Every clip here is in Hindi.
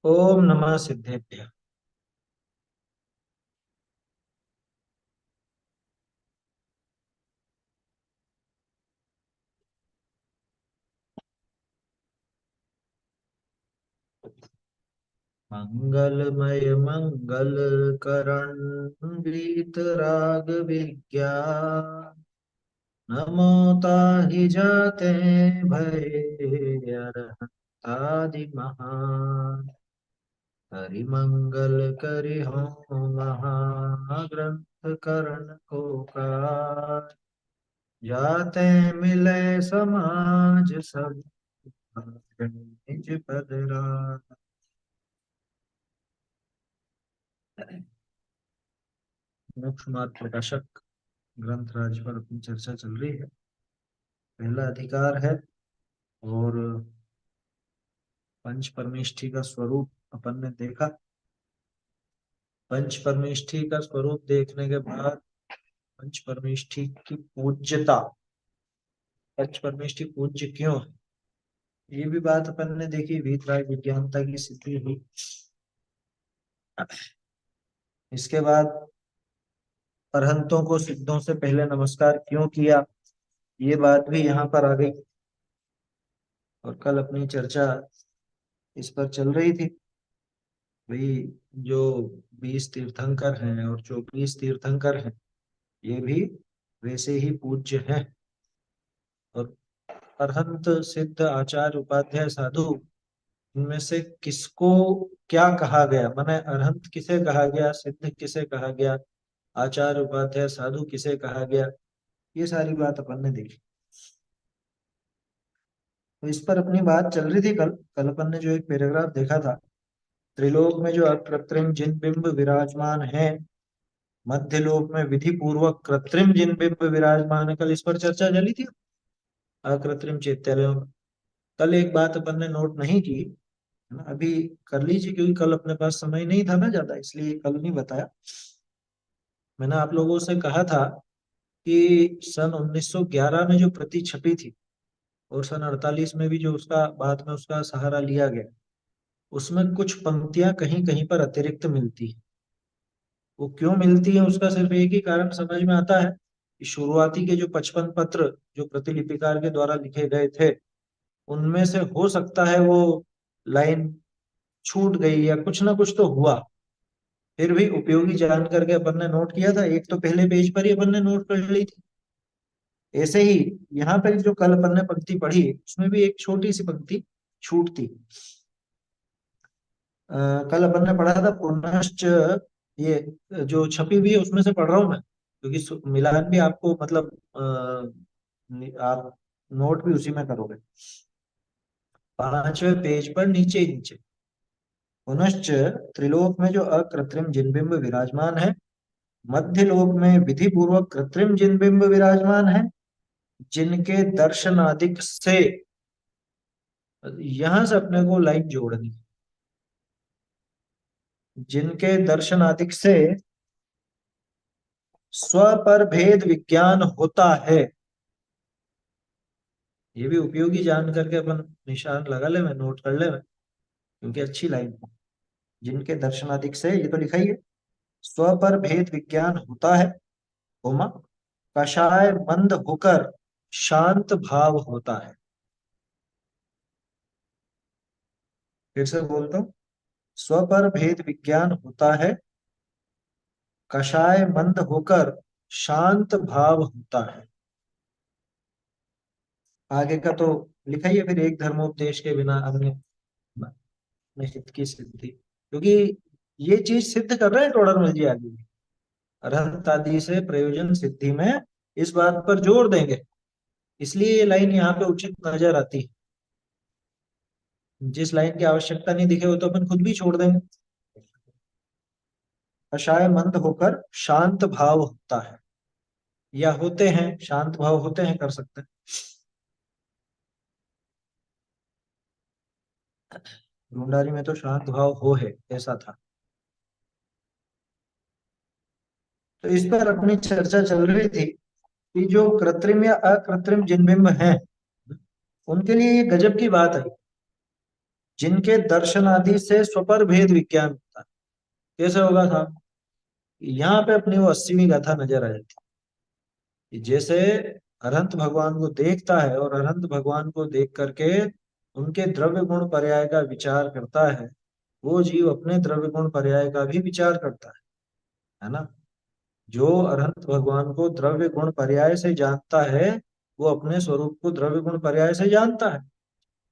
ओम नमः सिद्धेभ्य। मंगलमय मंगल करण वीतराग विज्ञान। नमो ताहि जाते भय अरहंतादि महान। हरि मंगल करि हो महाग्रंथ करण को काज। जाते मिले समाज सब निज पद राज। मोक्ष मार्ग प्रकाशक ग्रंथ राज पर अपनी चर्चा चल रही है। पहला अधिकार है और पंच परमेष्ठी का स्वरूप अपन ने देखा। पंच परमेष्ठी का स्वरूप देखने के बाद पंच परमेष्ठी की पूज्यता, पंच परमेष्ठी पूज्य क्यों है, ये भी बात अपन ने देखी। वीतराग विज्ञानता की सिद्धि हुई। इसके बाद अरहंतों को सिद्धों से पहले नमस्कार क्यों किया, ये बात भी यहाँ पर आ गई। और कल अपनी चर्चा इस पर चल रही थी। भाई, जो 20 तीर्थंकर हैं और 24 तीर्थंकर हैं, ये भी वैसे ही पूज्य हैं। और अरहंत सिद्ध आचार्य उपाध्याय साधु, इनमें से किसको क्या कहा गया, माने अरहंत किसे कहा गया, सिद्ध किसे कहा गया, आचार्य उपाध्याय साधु किसे कहा गया, ये सारी बात अपन ने देखी। तो इस पर अपनी बात चल रही थी। कल कल अपन ने जो एक पैराग्राफ देखा था, त्रिलोक में जो अकृत्रिम जिन बिंब विराजमान है, मध्य लोक में विधि पूर्वक कृत्रिम जिन बिंब विराजमान है, कल इस पर चर्चा चली थी। अकृत्रिम चैत्यालयों में कल एक बात अपन ने नोट नहीं की, है ना, अभी कर लीजिए, क्योंकि कल अपने पास समय नहीं था ना ज्यादा, इसलिए कल नहीं बताया। मैंने आप लोगों से कहा था कि सन 1911 में जो प्रति छपी थी और सन 48 में भी जो उसका बाद में उसका सहारा लिया गया, उसमें कुछ पंक्तियां कहीं कहीं पर अतिरिक्त मिलती है। वो क्यों मिलती है, उसका सिर्फ एक ही कारण समझ में आता है कि शुरुआती के जो 55 पत्र जो प्रतिलिपिकार के द्वारा लिखे गए थे, उनमें से हो सकता है वो लाइन छूट गई या कुछ ना कुछ तो हुआ। फिर भी उपयोगी जान करके अपन ने नोट किया था, एक तो पहले पेज पर ही अपन ने नोट कर ली थी। ऐसे ही यहाँ पर जो कल अपन ने पंक्ति पढ़ी, उसमें भी एक छोटी सी पंक्ति छूट थी। कल अपन ने पढ़ा था पुनश्च, ये जो छपी हुई है उसमें से पढ़ रहा हूं मैं, क्योंकि मिलान भी आपको मतलब आप नोट भी उसी में करोगे। 5वें पेज पर नीचे ही नीचे, पुनश्च त्रिलोक में जो अकृत्रिम जिनबिंब विराजमान है, मध्य लोक में विधि पूर्वक कृत्रिम जिनबिंब विराजमान है, जिनके दर्शनादिक से, यहां से अपने को लाइन जोड़नी, जिनके दर्शनादिक से स्व पर भेद विज्ञान होता है। ये भी उपयोगी जान करके अपन निशान लगा ले, मैं नोट कर ले मैं, क्योंकि अच्छी लाइन है। जिनके दर्शनादिक से, ये तो लिखा ही है, स्व पर भेद विज्ञान होता है, कोमा, कषाय मंद होकर शांत भाव होता है। फिर से बोलता हूँ, स्व पर भेद विज्ञान होता है, कषाय मंद होकर शांत भाव होता है। आगे का तो लिखा ही है, फिर एक धर्मोपदेश के बिना अन्य हित की सिद्धि, क्योंकि ये चीज सिद्ध कर रहे हैं टोडरमल जी आगे भी। अरहंत आदि से प्रयोजन सिद्धि में इस बात पर जोर देंगे, इसलिए ये लाइन यहाँ पे उचित नजर आती है। जिस लाइन की आवश्यकता नहीं दिखे वो तो अपन खुद भी छोड़ देंगे। कषाय मंद होकर शांत भाव होता है, या होते हैं, शांत भाव होते हैं, कर सकते हैं। ढूंढारी में तो शांत भाव हो है, ऐसा था। तो इस पर अपनी चर्चा चल रही थी कि जो कृत्रिम या अकृत्रिम जिन बिंब हैं, उनके लिए ये गजब की बात है जिनके दर्शन आदि से स्वपर भेद विज्ञान होता है। कैसे होगा था? यहाँ पे अपनी वो 80वीं गाथा नजर आ जाती है कि जैसे अरहंत भगवान को देखता है और अरहंत भगवान को देख करके उनके द्रव्य गुण पर्याय का विचार करता है, वो जीव अपने द्रव्य गुण पर्याय का भी विचार करता है ना। जो अरहंत भगवान को द्रव्य गुण पर्याय से जानता है, वो अपने स्वरूप को द्रव्य गुण पर्याय से जानता है।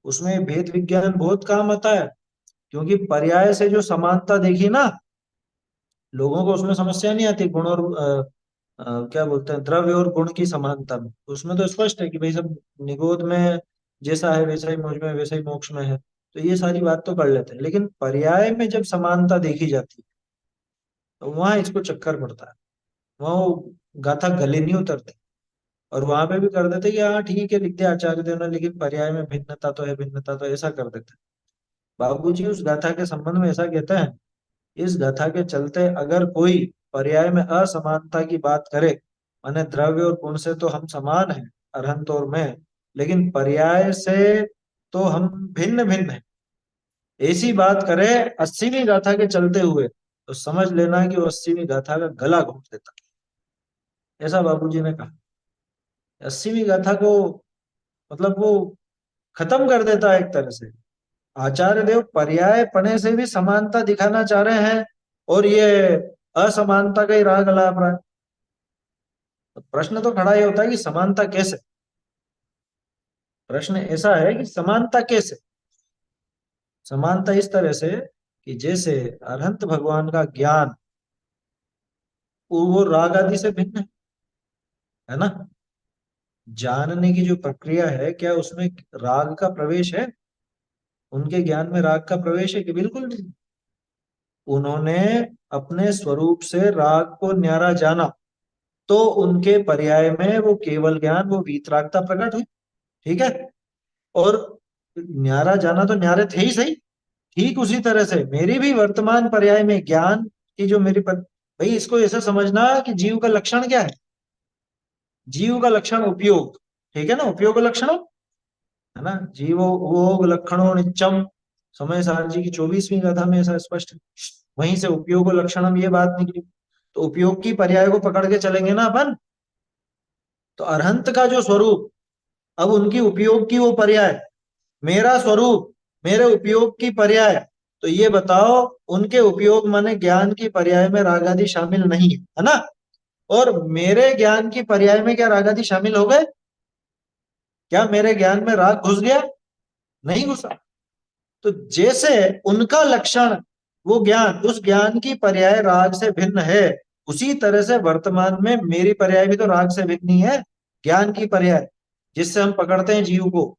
उसमें भेद विज्ञान बहुत काम आता है, क्योंकि पर्याय से जो समानता देखी ना, लोगों को उसमें समस्या नहीं आती गुण और क्या बोलते हैं, द्रव्य और गुण की समानता में। उसमें तो स्पष्ट है कि भाई सब निगोद में जैसा है वैसा ही मुझ में, वैसा ही मोक्ष में है, तो ये सारी बात तो कर लेते हैं। लेकिन पर्याय में जब समानता देखी जाती है, तो वहां इसको चक्कर पड़ता है, वहां वो गाथा गले नहीं उतरती। और वहां पे भी कर देते कि हाँ ठीक है, लिख दिया आचार्य देव ने, लेकिन पर्याय में भिन्नता तो है, भिन्नता तो ऐसा कर देते। बाबू जी उस गाथा के संबंध में ऐसा कहते हैं, इस गाथा के चलते अगर कोई पर्याय में असमानता की बात करे, माने द्रव्य और गुण से तो हम समान हैं, अरहंत और मैं, लेकिन पर्याय से तो हम भिन्न भिन्न हैं, ऐसी बात करे 80वीं गाथा के चलते हुए, तो समझ लेना कि वो 80वीं गाथा का गला घोट देता। ऐसा बाबूजी ने कहा। 80वीं गाथा को मतलब वो खत्म कर देता है एक तरह से। आचार्य देव पर्याय पने से भी समानता दिखाना चाह रहे हैं, और ये असमानता का ही राग अलाप रहा है। तो प्रश्न तो खड़ा ये होता है कि समानता कैसे? प्रश्न ऐसा है कि समानता कैसे? समानता इस तरह से कि जैसे अरहंत भगवान का ज्ञान वो राग आदि से भिन्न है ना। जानने की जो प्रक्रिया है, क्या उसमें राग का प्रवेश है? उनके ज्ञान में राग का प्रवेश है कि बिल्कुल नहीं। उन्होंने अपने स्वरूप से राग को न्यारा जाना, तो उनके पर्याय में वो केवल ज्ञान, वो वीतरागता प्रकट हुई। ठीक है। और न्यारा जाना तो न्यारे थे ही सही। ठीक उसी तरह से मेरी भी वर्तमान पर्याय में ज्ञान की जो भाई इसको ऐसा समझना कि जीव का लक्षण क्या है? जीव का लक्षण उपयोग। ठीक है ना, उपयोग लक्षण है ना। जीवो वो लक्षणों नित्यम, समय सार जी की 24वीं गाथा में ऐसा स्पष्ट है। वहीं से उपयोग लक्षणम ये बात निकली। तो उपयोग की पर्याय को पकड़ के चलेंगे ना अपन। तो अरहंत का जो स्वरूप, अब उनकी उपयोग की वो पर्याय, मेरा स्वरूप मेरे उपयोग की पर्याय, तो ये बताओ उनके उपयोग माने ज्ञान की पर्याय में राग आदि शामिल नहीं है ना। और मेरे ज्ञान की पर्याय में क्या राग आदि शामिल हो गए? क्या मेरे ज्ञान में राग घुस गया? नहीं घुसा। तो जैसे उनका लक्षण वो ज्ञान, उस ज्ञान की पर्याय राग से भिन्न है, उसी तरह से वर्तमान में मेरी पर्याय भी तो राग से भिन्न ही है, ज्ञान की पर्याय, जिससे हम पकड़ते हैं जीव को।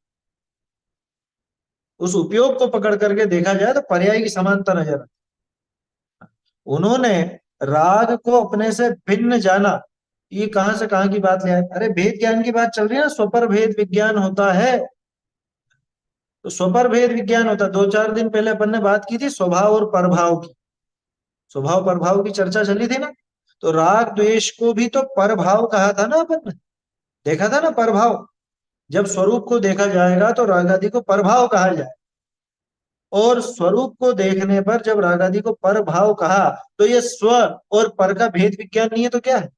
उस उपयोग को पकड़ करके देखा जाए तो पर्याय की समानता नजर आती। उन्होंने राग को अपने से भिन्न जाना, ये कहां से कहां की बात ले आए? अरे भेद ज्ञान की बात चल रही है ना, स्वपर भेद विज्ञान होता है। तो स्वपर भेद विज्ञान होता है। 2-4 दिन पहले अपन ने बात की थी स्वभाव और परभाव की, स्वभाव प्रभाव की चर्चा चली थी ना। तो राग द्वेष को भी तो परभाव कहा था ना अपन ने, देखा था ना परभाव। जब स्वरूप को देखा जाएगा तो राग आदि को परभाव कहा जाए, और स्वरूप को देखने पर जब राग आदि को परभाव कहा, तो ये स्व और पर का भेद विज्ञान नहीं है तो क्या है?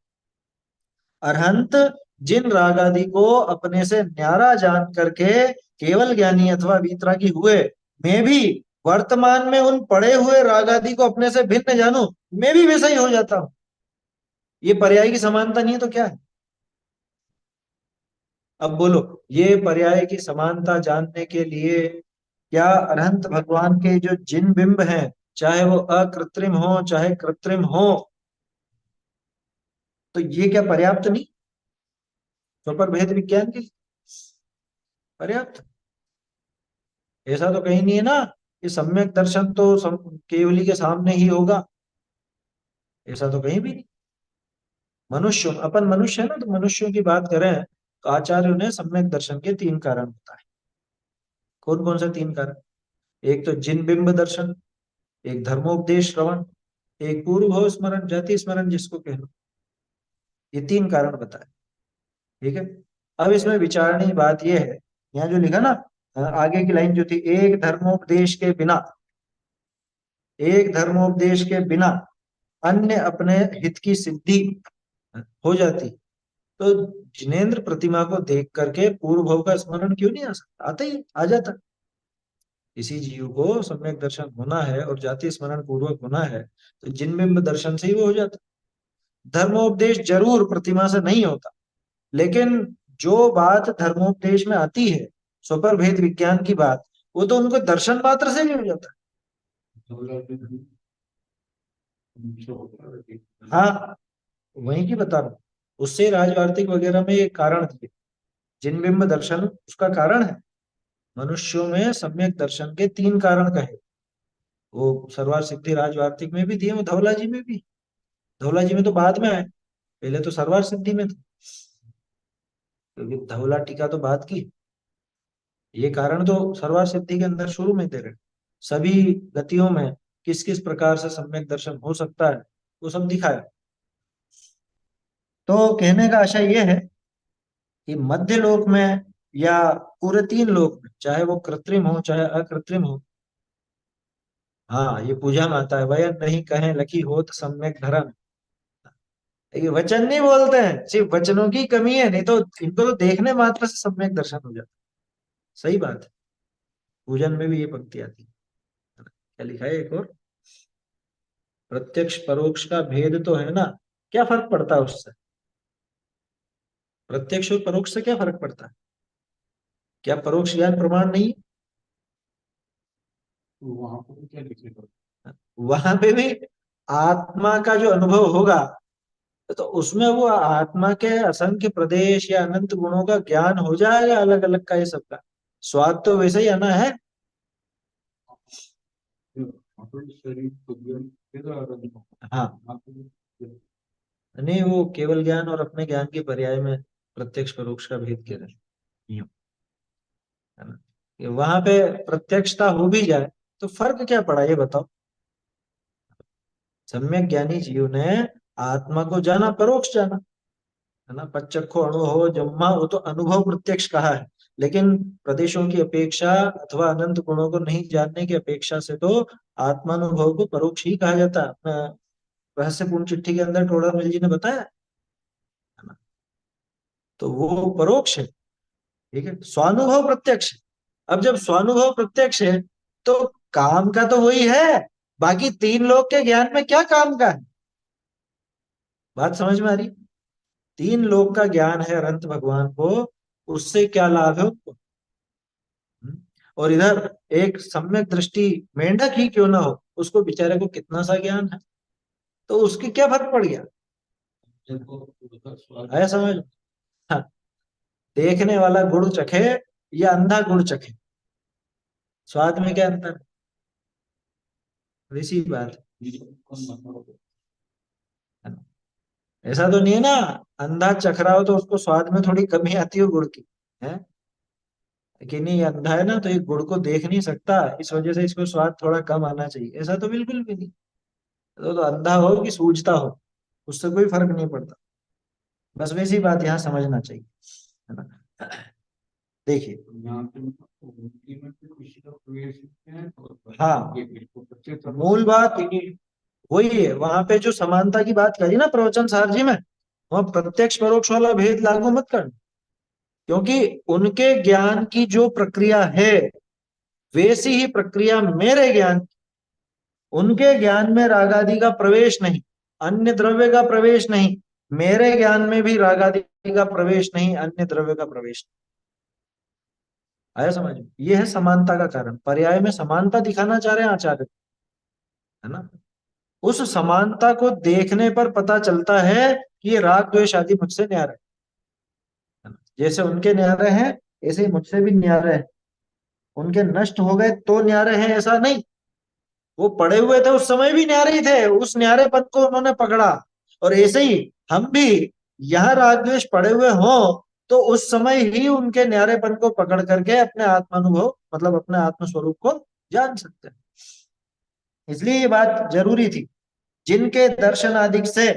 अरहंत जिन राग आदि को अपने से न्यारा जान करके केवल ज्ञानी अथवा वीतरागी हुए, मैं भी वर्तमान में उन पड़े हुए राग आदि को अपने से भिन्न जानूं, मैं भी वैसा ही हो जाता हूं। ये पर्याय की समानता नहीं है तो क्या है? अब बोलो, ये पर्याय की समानता जानने के लिए क्या अनंत भगवान के जो जिन बिंब हैं, चाहे वो अकृत्रिम हो चाहे कृत्रिम हो, तो ये क्या पर्याप्त नहीं? स्वपर भेद विज्ञान के लिए पर्याप्त? ऐसा तो कहीं नहीं है ना कि सम्यक दर्शन तो केवली के सामने ही होगा, ऐसा तो कहीं भी नहीं। मनुष्य, अपन मनुष्य है ना, तो मनुष्यों की बात करें तो आचार्यों ने सम्यक दर्शन के 3 कारण बताए। कौन कौन से 3 कारण? एक तो जिन बिंब दर्शन, एक धर्मोपदेश श्रवण, एक पूर्व भव स्मरण, जाति स्मरण जिसको कह लो। ये 3 कारण बताए। ठीक है। अब इसमें विचारणीय बात यह है, यहाँ जो लिखा ना, आगे की लाइन जो थी, एक धर्मोपदेश के बिना अन्य अपने हित की सिद्धि हो जाती। तो जिनेंद्र प्रतिमा को देख करके पूर्व भव का स्मरण क्यों नहीं आ सकता? आता ही आ जाता। किसी जीव को सम्यक दर्शन होना है और जाति स्मरण पूर्वक होना है तो जिनबिंब दर्शन से ही वो हो जाता। धर्मोपदेश जरूर प्रतिमा से नहीं होता, लेकिन जो बात धर्मोपदेश में आती है, स्वपर भेद विज्ञान की बात, वो तो उनको दर्शन मात्र से भी हो जाता है। हाँ, वही की बता रहा हूँ। उससे राजवार्तिक वगैरह में ये कारण दिए, जिनबिंब दर्शन उसका कारण है। मनुष्यों में सम्यक दर्शन के 3 कारण कहे, वो सर्वार सिद्धि राजवार्तिक में भी दिए, वो धौला जी में भी। धौला जी में तो बाद में आए, पहले तो सर्वार सिद्धि में थे, क्योंकि धौला टीका तो बाद की। ये कारण तो सर्वार सिद्धि के अंदर शुरू में दे रहे, सभी गतियों में किस किस प्रकार से सम्यक दर्शन हो सकता है वो सब दिखाया। तो कहने का आशय ये है कि मध्य लोक में या पूरे 3 लोक में, चाहे वो कृत्रिम हो चाहे अकृत्रिम हो, हाँ ये पूजा में आता है, वयन नहीं कहें लखी होत सम्यक धर्म। ये वचन नहीं बोलते हैं, सिर्फ वचनों की कमी है, नहीं तो इनको तो देखने मात्र से सम्यक दर्शन हो जाता। सही बात है, पूजन में भी ये पंक्ति आती है। क्या लिखा है एक और, प्रत्यक्ष परोक्ष का भेद तो है ना, क्या फर्क पड़ता है उससे? प्रत्यक्ष और परोक्ष से क्या फर्क पड़ता है? क्या परोक्ष ज्ञान प्रमाण नहीं है? वहां पर क्या लिखेगा? वहां पे भी आत्मा का जो अनुभव होगा, तो उसमें वो आत्मा के असंख्य प्रदेश या अनंत गुणों का ज्ञान हो जाएगा, अलग अलग का, ये सबका स्वाद तो वैसे ही आना है। हाँ, नहीं वो केवल ज्ञान और अपने ज्ञान के पर्याय में प्रत्यक्ष परोक्ष का भेद कह रहे हैं, है ना। कि वहां पे प्रत्यक्षता हो भी जाए तो फर्क क्या पड़ा, ये बताओ। सम्यक ज्ञानी जीव ने आत्मा को जाना, परोक्ष जाना, है ना। पच्चखो अनुभव जम्मा, वो तो अनुभव प्रत्यक्ष कहा है, लेकिन प्रदेशों की अपेक्षा अथवा अनंत गुणों को नहीं जानने की अपेक्षा से तो आत्मानुभव को परोक्ष ही कहा जाता है। अपना रहस्यपूर्ण चिट्ठी के अंदर टोडरमल जी ने बताया, है ना। तो वो परोक्ष है, ठीक है। स्वानुभव प्रत्यक्ष है। अब जब स्वानुभव प्रत्यक्ष है तो काम का तो वही है, बाकी 3 लोग के ज्ञान में क्या काम का है? बात समझ में आ रही? 3 लोग का ज्ञान है अनंत भगवान को, उससे क्या लाभ है उनको? हम्म? और इधर एक सम्यक दृष्टि मेंढक ही क्यों ना हो, उसको बेचारे को कितना सा ज्ञान है, तो उसकी क्या फर्क पड़ गया? आया समझ? हाँ, देखने वाला गुड़ चखे या अंधा गुड़ चखे, स्वाद में क्या अंतर? वैसी बात है ना। ऐसा तो नहीं है ना, अंधा चख रहा हो तो उसको स्वाद में थोड़ी कमी आती हो गुड़ की, है कि नहीं? ये अंधा है ना, तो ये गुड़ को देख नहीं सकता, इस वजह से इसको स्वाद थोड़ा कम आना चाहिए, ऐसा तो बिल्कुल भी नहीं। तो अंधा हो कि सूझता हो, उससे कोई फर्क नहीं पड़ता। बस वैसी बात यहाँ समझना चाहिए, है ना। देखिए, हाँ, मूल बात वही है। वहां पे जो समानता की बात करी ना प्रवचन सार जी में, वहां प्रत्यक्ष परोक्ष वाला भेद लागू मत कर, क्योंकि उनके ज्ञान की जो प्रक्रिया है वैसी ही प्रक्रिया मेरे ज्ञान, उनके ज्ञान में रागादि का प्रवेश नहीं, अन्य द्रव्य का प्रवेश नहीं, मेरे ज्ञान में भी रागादि का प्रवेश नहीं, अन्य द्रव्य का प्रवेश नहीं। आया समझ में? ये है समानता का कारण, पर्याय में समानता दिखाना चाह रहे हैं आचार्य, है ना। उस समानता को देखने पर पता चलता है कि ये राग द्वेष आदि मुझसे न्यारे है ना। जैसे उनके न्यारे हैं ऐसे ही मुझसे भी न्यारे हैं। उनके नष्ट हो गए तो न्यारे हैं ऐसा नहीं, वो पड़े हुए थे उस समय भी न्यारे ही थे, उस न्यारेपन को उन्होंने पकड़ा। और ऐसे ही हम भी यहाँ राग द्वेष पड़े हुए हों तो उस समय ही उनके न्यारेपन को पकड़ करके अपने आत्मानुभव, मतलब अपने आत्म स्वरूप को जान सकते हैं। इसलिए ये बात जरूरी थी, जिनके दर्शन आदि से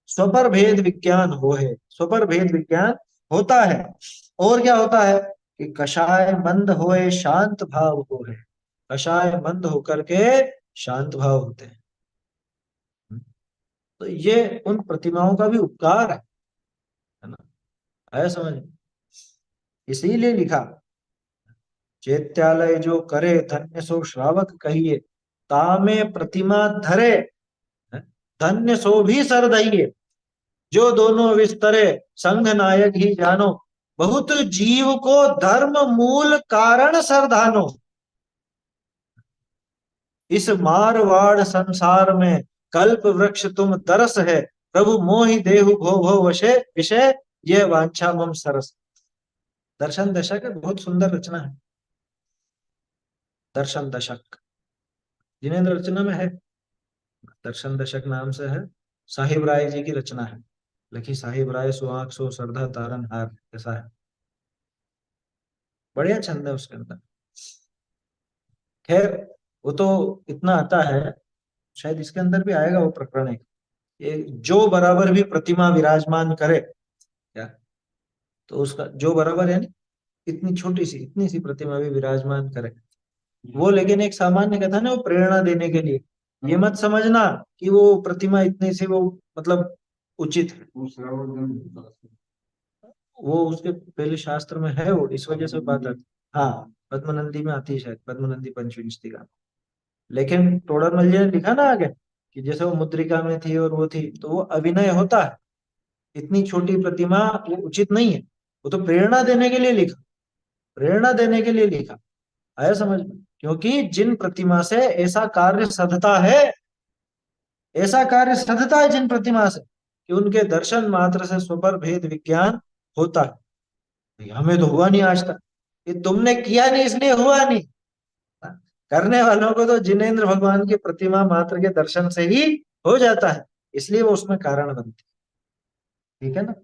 स्वपर भेद विज्ञान हो है, स्वपर भेद विज्ञान होता है। और क्या होता है? कि कषाय मंद होए शांत भाव हो है, कषाय मंद होकर के शांत भाव होते हैं। तो ये उन प्रतिमाओं का भी उपकार है ना, आया समझ में? इसीलिए लिखा, चैत्यालय जो करे धन्य सो श्रावक कहिए, तामे प्रतिमा धरे धन्य सो भी सर दइए, जो दोनों विस्तरे संघ नायक ही जानो, बहुत जीव को धर्म मूल कारण सरधानो। इस मारवाड़ संसार में कल्प वृक्ष तुम दरस है, प्रभु मोहि देहु भो भो वशे विषय, ये वांछा मम सरस। दर्शन दशक बहुत सुंदर रचना है, दर्शन दशक जिनेन्द्र रचना में है, दर्शन दशक नाम से है, साहिब राय जी की रचना है, लिखी साहिब राय सो आंख सो श्रद्धा तारन हार, ऐसा है, बढ़िया छंद है उसके अंदर। खैर वो तो इतना आता है, शायद इसके अंदर भी आएगा वो प्रकरण एक, ये जो बराबर भी प्रतिमा विराजमान करे क्या, तो उसका जो बराबर है, इतनी छोटी सी इतनी सी प्रतिमा भी विराजमान करे वो, लेकिन एक सामान्य कथा ना, वो प्रेरणा देने के लिए, ये मत समझना कि वो प्रतिमा इतनी सी वो मतलब उचित है, वो उसके पहले शास्त्र में है, वो इस वजह से बात आती। हाँ पद्मनंदी में आती है शायद, पद्मनंदी पंचविंशतिका। लेकिन टोडरमल जी ने लिखा ना आगे कि जैसे वो मुद्रिका में थी और वो थी, तो वो अभिनय होता है, इतनी छोटी प्रतिमा वो उचित नहीं है, वो तो प्रेरणा देने के लिए लिखा, प्रेरणा देने के लिए लिखा, आया समझ में? क्योंकि जिन प्रतिमा से ऐसा कार्य सधता है, ऐसा कार्य सधता है जिन प्रतिमा से, कि उनके दर्शन मात्र से स्वपर भेद विज्ञान होता है। हमें तो हुआ नहीं आज तक, ये तुमने किया नहीं इसलिए हुआ नहीं, करने वालों को तो जिनेन्द्र भगवान की प्रतिमा मात्र के दर्शन से ही हो जाता है, इसलिए वो उसमें कारण बनती है, ठीक है ना।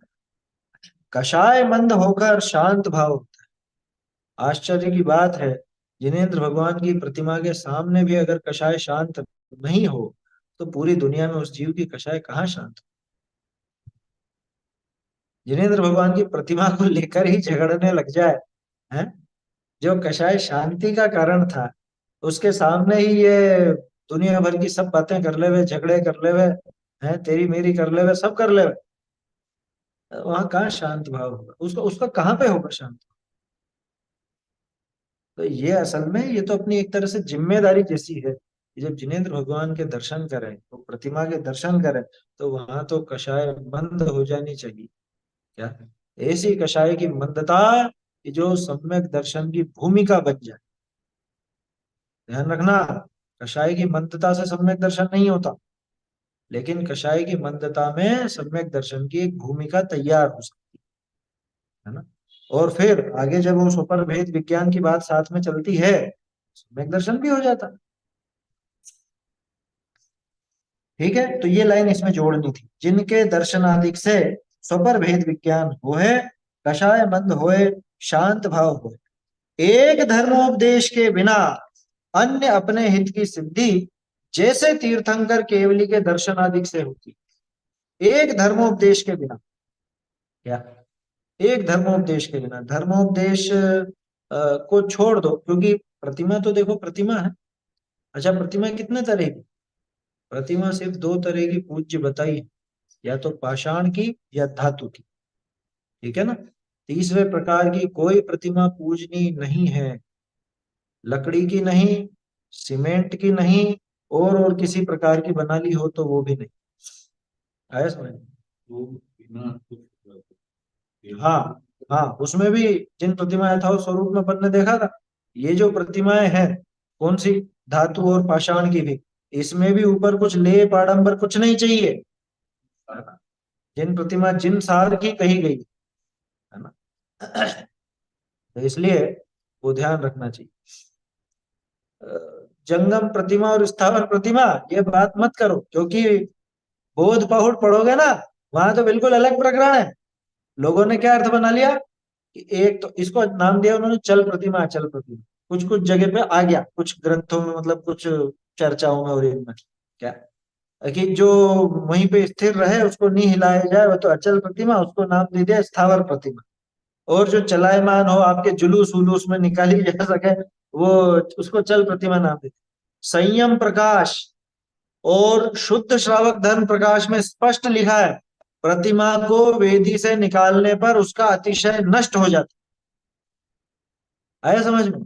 कषाय मंद होकर शांत भाव होता है, आश्चर्य की बात है, जिनेन्द्र भगवान की प्रतिमा के सामने भी अगर कषाय शांत नहीं हो, तो पूरी दुनिया में उस जीव की कषाय कहाँ शांत। जिनेन्द्र भगवान की प्रतिमा को लेकर ही झगड़ने लग जाए, है, जो कषाय शांति का कारण था, उसके सामने ही ये दुनिया भर की सब बातें कर ले हुए, झगड़े कर ले हुए, हैं तेरी मेरी कर ले हुए, सब कर ले हुए, वहां कहाँ शांत भाव होगा, उसका उसका कहाँ पे होगा शांत। तो ये असल में ये तो अपनी एक तरह से जिम्मेदारी जैसी है कि जब जिनेन्द्र भगवान के दर्शन करें, तो प्रतिमा के दर्शन करें, तो वहां तो कषाय बंद हो जानी चाहिए, क्या, ऐसी कषाय की मंदता कि जो सम्यक दर्शन की भूमिका बन जाए। ध्यान रखना, कषाय की मंदता से सम्यक दर्शन नहीं होता, लेकिन कषाय की मंदता में सम्यक दर्शन की एक भूमिका तैयार हो सकती है ना। और फिर आगे जब वो सुपर भेद विज्ञान की बात साथ में चलती है, सम्यक दर्शन भी हो जाता, ठीक है। तो ये लाइन इसमें जोड़नी थी, जिनके दर्शनादिक से स्वपर भेद विज्ञान होए, कषाय मंद होए शांत भाव होए, एक धर्मोपदेश के बिना अन्य अपने हित की सिद्धि, जैसे तीर्थंकर केवली के दर्शनादिक से होती, एक धर्मोपदेश के बिना, क्या, एक धर्मोपदेश के बिना, धर्मोपदेश को छोड़ दो, क्योंकि प्रतिमा तो देखो प्रतिमा है। अच्छा प्रतिमा कितने तरह की, प्रतिमा सिर्फ दो तरह की पूज्य बताई है, या तो पाषाण की या धातु की, ठीक है ना। तीसरे प्रकार की कोई प्रतिमा पूजनीय नहीं है, लकड़ी की नहीं, सीमेंट की नहीं, और किसी प्रकार की बना ली हो तो वो भी नहीं, आया समझ। हाँ हाँ, उसमें भी जिन प्रतिमा यथावत स्वरूप में अपन ने देखा था, ये जो प्रतिमाएं हैं, कौन सी, धातु और पाषाण की भी, इसमें भी ऊपर कुछ लेप आडंबर कुछ नहीं चाहिए, जिन प्रतिमा जिन सार की कही गई है ना। तो इसलिए वो ध्यान रखना चाहिए। जंगम प्रतिमा और स्थावर प्रतिमा ये बात मत करो, क्योंकि बोध पहुड़ पढ़ोगे ना, वहां तो बिल्कुल अलग प्रकरण है। लोगों ने क्या अर्थ बना लिया कि एक तो इसको नाम दिया उन्होंने चल प्रतिमा, अचल प्रतिमा, कुछ कुछ जगह पे आ गया, कुछ ग्रंथों में, मतलब कुछ चर्चाओं में और इनमें, क्या, कि जो वहीं पे स्थिर रहे उसको नहीं हिलाया जाए वो तो अचल प्रतिमा, उसको नाम दे दिया स्थावर प्रतिमा। और जो चलायमान हो, आपके जुलूस उलूस में निकाली जा सके, वो उसको चल प्रतिमा नाम देते। संयम प्रकाश और शुद्ध श्रावक धर्म प्रकाश में स्पष्ट लिखा है, प्रतिमा को वेदी से निकालने पर उसका अतिशय नष्ट हो जाता। आया समझ में?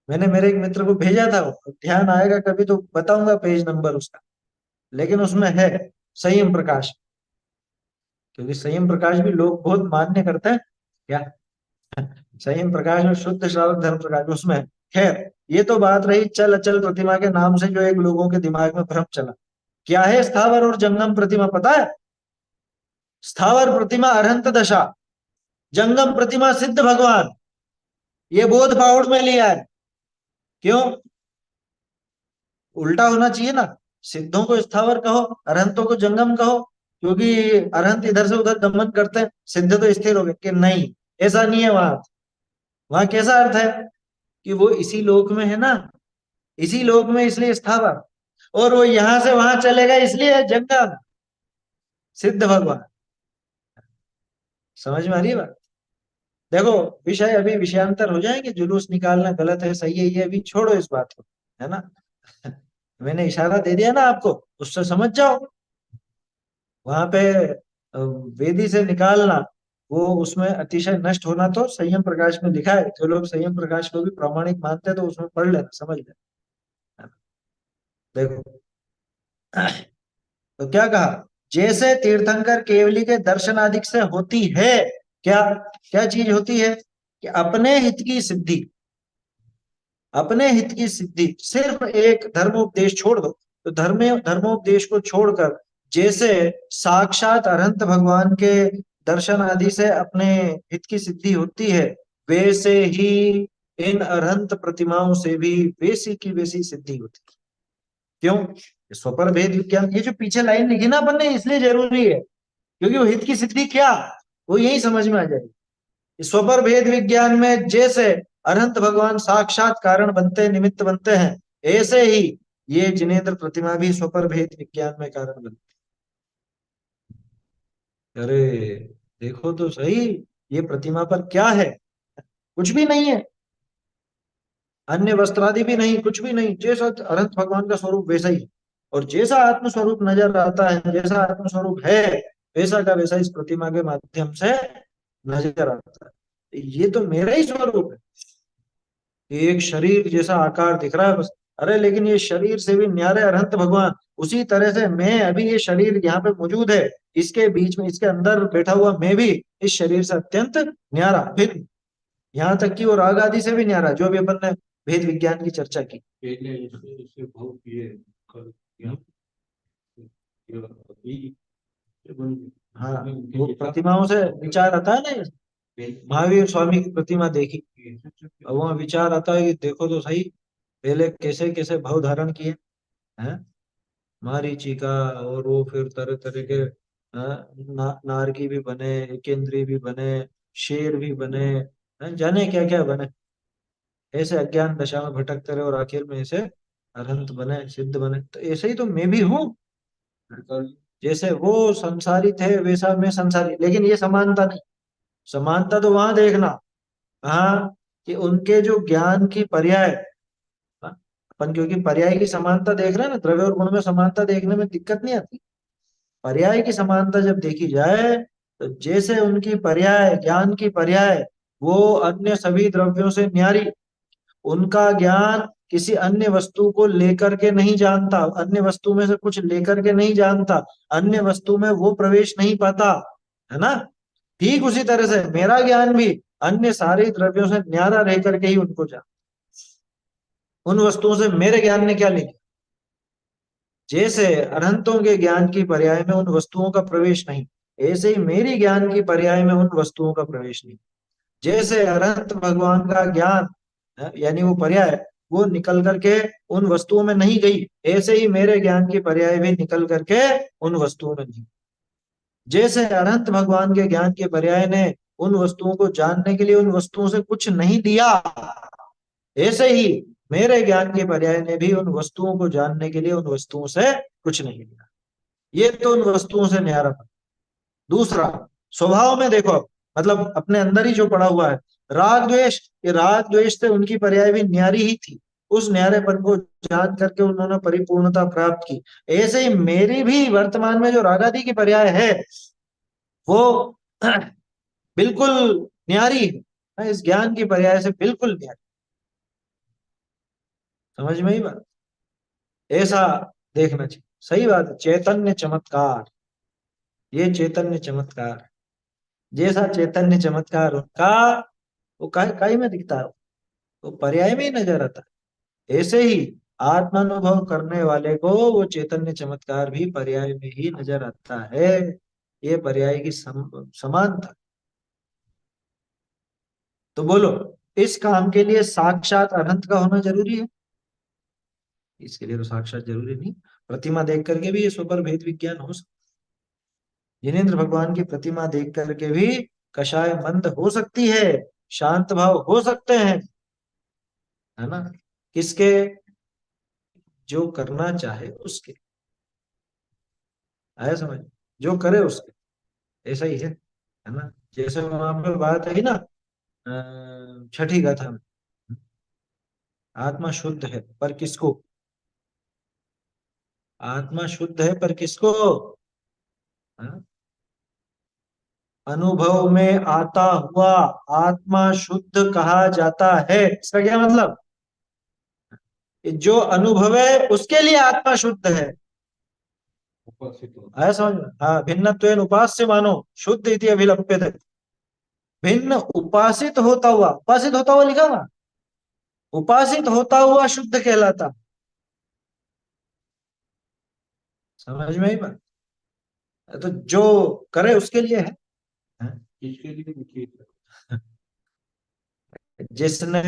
मैंने मेरे एक मित्र को भेजा था, वो ध्यान आएगा कभी तो बताऊंगा पेज नंबर उसका, लेकिन उसमें है संयम प्रकाश। क्योंकि संयम प्रकाश भी लोग बहुत मान्य करते हैं क्या, संयम प्रकाश और शुद्ध श्रावक धर्म प्रकाश उसमें है। खैर, ये तो बात रही चल अचल प्रतिमा के नाम से जो एक लोगों के दिमाग में भ्रम चला। क्या है स्थावर और जंगम प्रतिमा पता है? स्थावर प्रतिमा अरहंत दशा, जंगम प्रतिमा सिद्ध भगवान। ये बोध पाउड़ में लिया है। क्यों? उल्टा होना चाहिए ना, सिद्धों को स्थावर कहो, अरहंतों को जंगम कहो। क्योंकि अरहंत इधर से उधर गमन करते हैं, सिद्ध तो स्थिर हो गए। कि नहीं, ऐसा नहीं है। वहां वहां कैसा अर्थ है कि वो इसी लोक में है ना, इसी लोक में इसलिए स्थावर, और वो यहां से वहां चलेगा इसलिए जंगम, सिद्ध भगवान। समझ में आ रही है बात? देखो, विषय अभी विषयांतर हो जाएंगे, जुलूस निकालना गलत है सही है ये अभी छोड़ो इस बात को, है ना। मैंने इशारा दे दिया ना आपको, उससे समझ जाओ। वहां पे वेदी से निकालना, वो उसमें अतिशय नष्ट होना तो संयम प्रकाश में लिखा है। जो लोग संयम प्रकाश को भी प्रामाणिक मानते हैं तो उसमें पढ़ लेना, समझ लेना। देखो, तो क्या कहा, जैसे तीर्थंकर केवली के दर्शन आदि से होती है। क्या क्या चीज होती है? कि अपने हित की सिद्धि, अपने हित की सिद्धि। सिर्फ एक धर्मोपदेश छोड़ दो, तो धर्मोपदेश को छोड़कर जैसे साक्षात अरहंत भगवान के दर्शन आदि से अपने हित की सिद्धि होती है, वैसे ही इन अरहंत प्रतिमाओं से भी वैसी की वैसी सिद्धि होती है। क्यों? स्वपर भेद विज्ञान, ये जो पीछे लाइन लिखी ना अपन ने, इसलिए जरूरी है, क्योंकि वो हित की सिद्धि क्या, वो यही समझ में आ जाएगी। स्वपर भेद विज्ञान में जैसे अनंत भगवान साक्षात कारण बनते हैं, निमित्त बनते हैं, ऐसे ही ये जिनेन्द्र प्रतिमा भी स्वपर भेद विज्ञान में कारण बनते हैं। अरे देखो तो सही, ये प्रतिमा पर क्या है? कुछ भी नहीं है, अन्य वस्त्रादि भी नहीं, कुछ भी नहीं। जैसा अनंत भगवान का स्वरूप वैसा ही है। और जैसा आत्म स्वरूप नजर आता है, जैसा आत्म स्वरूप है, वैसा का वैसा इस प्रतिमा के माध्यम से नजर आता है। ये तो मेरा ही स्वरूप है, एक शरीर जैसा आकार दिख रहा है बस। अरे लेकिन ये शरीर से भी न्यारे अनंत भगवान। उसी तरह से मैं अभी, ये शरीर यहाँ पे मौजूद है, इसके बीच में, इसके अंदर बैठा हुआ मैं भी इस शरीर से अत्यंत न्यारा, भिन्न, यहाँ तक कि वो राग आदि से भी न्यारा, जो भी अपन ने भेद विज्ञान की चर्चा की। हाँ, वो प्रतिमाओं से विचार आता है ना। महावीर स्वामी की प्रतिमा देखी, और वहाँ विचार आता है कि देखो तो सही, पहले कैसे कैसे भाव धारण किए हैं, मारीची का, और वो फिर तरह तरह के नारकी भी बने, केंद्री भी बने, शेर भी बने, जाने क्या क्या बने। ऐसे अज्ञान दशा में भटकते रहे और आखिर में ऐसे अरहंत बने, सिद्ध बने। तो ऐसे ही तो मैं भी हूँ, जैसे वो संसारी थे वैसा मैं संसारी। लेकिन ये समानता नहीं, समानता तो वहां देखना, हाँ, कि उनके जो ज्ञान की पर्याय, हाँ, अपन क्योंकि पर्याय की समानता देख रहे हैं ना, द्रव्य और गुण में समानता देखने में दिक्कत नहीं आती। पर्याय की समानता जब देखी जाए, तो जैसे उनकी पर्याय, ज्ञान की पर्याय, वो अन्य सभी द्रव्यों से न्यारी, उनका ज्ञान किसी अन्य वस्तु को लेकर के नहीं जानता, अन्य वस्तु में से कुछ लेकर के नहीं जानता, अन्य वस्तु में वो प्रवेश नहीं पाता, है ना। ठीक उसी तरह से मेरा ज्ञान भी अन्य सारे द्रव्यों से न्यारा रह करके ही उनको जान। उन वस्तुओं से मेरे ज्ञान ने क्या लिया? जैसे अनंतों के ज्ञान की पर्याय में उन वस्तुओं का प्रवेश नहीं, ऐसे ही मेरी ज्ञान की पर्याय में उन वस्तुओं का प्रवेश नहीं। जैसे अनंत भगवान का ज्ञान, यानी वो पर्याय, वो निकल करके उन वस्तुओं में नहीं गई, ऐसे ही मेरे ज्ञान की पर्याय भी निकल करके उन वस्तुओं में नहीं। जैसे अनंत भगवान के ज्ञान के पर्याय ने उन वस्तुओं को जानने के लिए उन वस्तुओं से कुछ नहीं दिया, ऐसे ही मेरे ज्ञान के पर्याय ने भी उन वस्तुओं को जानने के लिए उन वस्तुओं से कुछ नहीं दिया। ये तो उन वस्तुओं से न्यारा। दूसरा, स्वभाव में देखो, मतलब अपने अंदर ही जो पड़ा हुआ है। राग द्वेष, ये राग द्वेष से उनकी पर्याय भी न्यारी ही थी। उस न्यारेपन को जान करके उन्होंने परिपूर्णता प्राप्त की। ऐसे ही मेरी भी वर्तमान में जो रागादि की पर्याय है वो बिल्कुल न्यारी है। इस ज्ञान की पर्याय से बिल्कुल न्यारी। समझ में ही बात। ऐसा देखना चाहिए। सही बात है, चैतन्य चमत्कार, ये चैतन्य चमत्कार। जैसा चैतन्य चमत्कार उनका, वो काई में दिखता है, वो पर्याय में ही नजर आता है। ऐसे ही आत्मानुभव करने वाले को वो चैतन्य चमत्कार भी पर्याय में ही नजर आता है। ये पर्याय की समानता। तो बोलो, इस काम के लिए साक्षात अनंत का होना जरूरी है? इसके लिए तो साक्षात जरूरी नहीं। प्रतिमा देख करके भी ये सुपर भेद विज्ञान हो सकता है। जिनेन्द्र भगवान की प्रतिमा देख करके भी कषाय मंद हो सकती है, शांत भाव हो सकते हैं, है ना? किसके? जो करना चाहे उसके। आया समझ? जो करे उसके। ऐसा ही है ना? जैसे वहां पे बात है ना, छठी गाथा में, आत्मा शुद्ध है पर किसको? आत्मा शुद्ध है पर किसको? हाँ? अनुभव में आता हुआ आत्मा शुद्ध कहा जाता है। इसका क्या मतलब? जो अनुभव है उसके लिए आत्मा शुद्ध है। आया समझ में? हाँ, भिन्नत्वेन उपास्य मानो शुद्ध इति अभिलप्यते। भिन्न उपासित होता हुआ लिखा हुआ, उपासित होता हुआ शुद्ध कहलाता। समझ में ही बात। तो जो करे उसके लिए है। हाँ? किसके लिए लिखी है? जिसने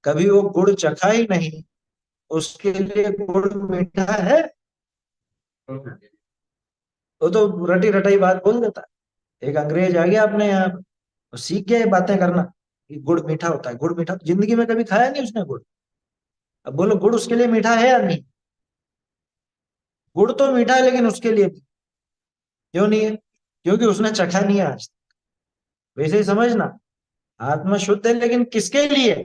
कभी वो गुड़ चखा ही नहीं, उसके लिए गुड़ मीठा है। वो तो रटी रटाई बात बोल देता है। एक अंग्रेज आ गया अपने यहाँ, वो सीख गया ये बातें करना कि गुड़ मीठा होता है। गुड़ मीठा, जिंदगी में कभी खाया नहीं उसने गुड़। अब बोलो गुड़ उसके लिए मीठा है या नहीं? गुड़ तो मीठा है लेकिन उसके लिए भी। क्यों नहीं है? क्योंकि उसने चखा नहीं है आज। वैसे ही समझना, आत्मा शुद्ध है लेकिन किसके लिए?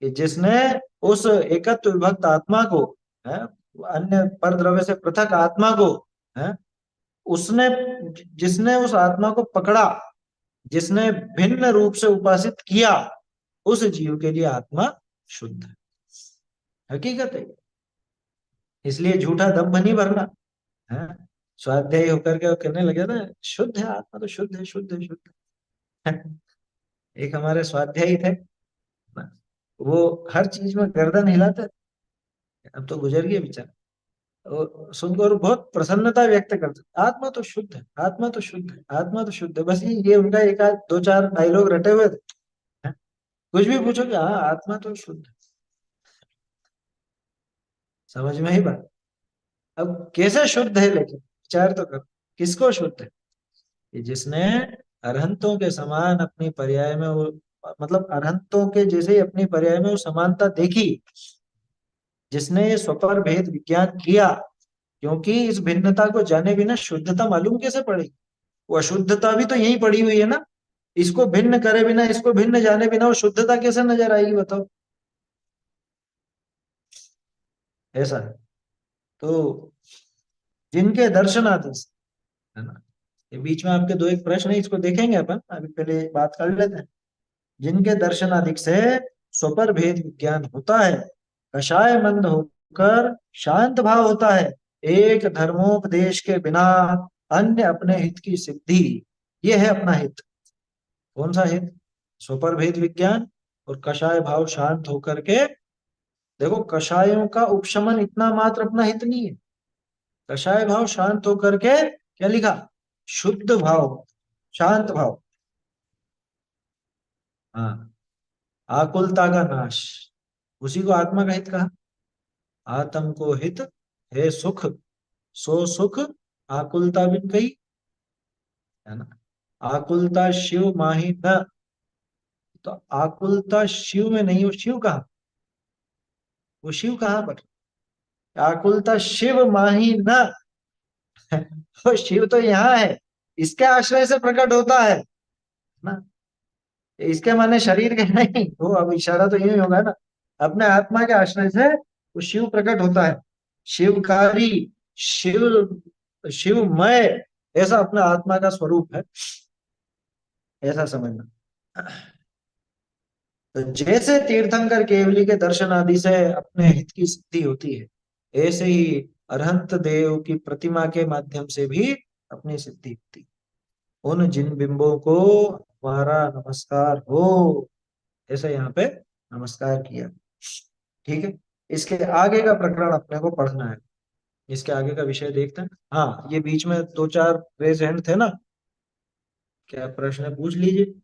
कि जिसने उस एकत्व विभक्त आत्मा को, है, अन्य पर द्रव्य से पृथक आत्मा को, है, उसने, जिसने उस आत्मा को पकड़ा, जिसने भिन्न रूप से उपासित किया, उस जीव के लिए आत्मा शुद्ध है। हकीकत है। इसलिए झूठा दम्भ नहीं भरना है। स्वाध्यायी होकर के वो कहने लगे ना, शुद्ध है आत्मा, तो शुद्ध है, शुद्ध है, शुद्ध है। एक हमारे स्वाध्यायी थे ना, वो हर चीज में गर्दन हिलाते। अब तो गुजर गए बेचारा। वो सुनकर बहुत प्रसन्नता व्यक्त करते, आत्मा तो शुद्ध है, आत्मा तो शुद्ध है, आत्मा तो शुद्ध है। बस ये उनका एक आध दो चार डायलॉग रटे हुए थे। हैं? कुछ भी पूछोगे, हाँ आत्मा तो शुद्ध है। समझ में ही बात। अब कैसे शुद्ध है, लेकिन विचार तो करो, किसको शुद्ध है? कि जिसने अरहंतों के समान अपनी पर्याय में वो, मतलब अरहंतों के जैसे ही अपनी पर्याय में वो समानता देखी, जिसने ये स्वपर भेद विज्ञान किया। क्योंकि इस भिन्नता को जाने बिना शुद्धता मालूम कैसे पड़ेगी? वो अशुद्धता भी तो यही पड़ी हुई है ना। इसको भिन्न करे बिना, इसको भिन्न जाने बिना वो शुद्धता कैसे नजर आएगी बताओ? ऐसा है। तो जिनके दर्शनादेश, है ना, ये बीच में आपके दो एक प्रश्न है, इसको देखेंगे अपन, अभी पहले बात कर लेते हैं। जिनके दर्शनादिक से स्वपर भेद विज्ञान होता है, कषाय मंद होकर शांत भाव होता है, एक धर्मोपदेश के बिना अन्य अपने हित की सिद्धि। ये है अपना हित। कौन सा हित? स्वपर भेद विज्ञान और कषाय भाव शांत होकर के। देखो, कषायों का उपशमन इतना मात्र अपना हित नहीं है। कषाय भाव शांत होकर के क्या लिखा? शुद्ध भाव, शांत भाव। हाँ, आकुलता का नाश, उसी को आत्मा का हित कहा। आत्म को हित है सुख, सो सुख आकुलता बिन कही, है ना? आकुलता शिव माही न, तो आकुलता शिव में नहीं, वो शिव कहाँ? वो शिव कहाँ पर? आकुलता शिव माही न। वो शिव तो यहाँ है, इसके आश्रय से प्रकट होता है। ना। इसके माने शरीर के नहीं, वो अब इशारा तो यही होगा ना, अपने आत्मा के आश्रय से वो शिव प्रकट होता है, शिवकारी, शिव, शिवमय, ऐसा अपना आत्मा का स्वरूप है, ऐसा समझना। तो जैसे तीर्थंकर केवली के दर्शन आदि से अपने हित की सिद्धि होती है, ऐसे ही अरहंत देव की प्रतिमा के माध्यम से भी अपनी सिद्धि होती है। उन जिन बिंबों को हमारा नमस्कार हो, ऐसा यहाँ पे नमस्कार किया। ठीक है, इसके आगे का प्रकरण अपने को पढ़ना है, इसके आगे का विषय देखते हैं। हाँ, ये बीच में दो चार रेज हैंड थे ना, क्या प्रश्न है पूछ लीजिए।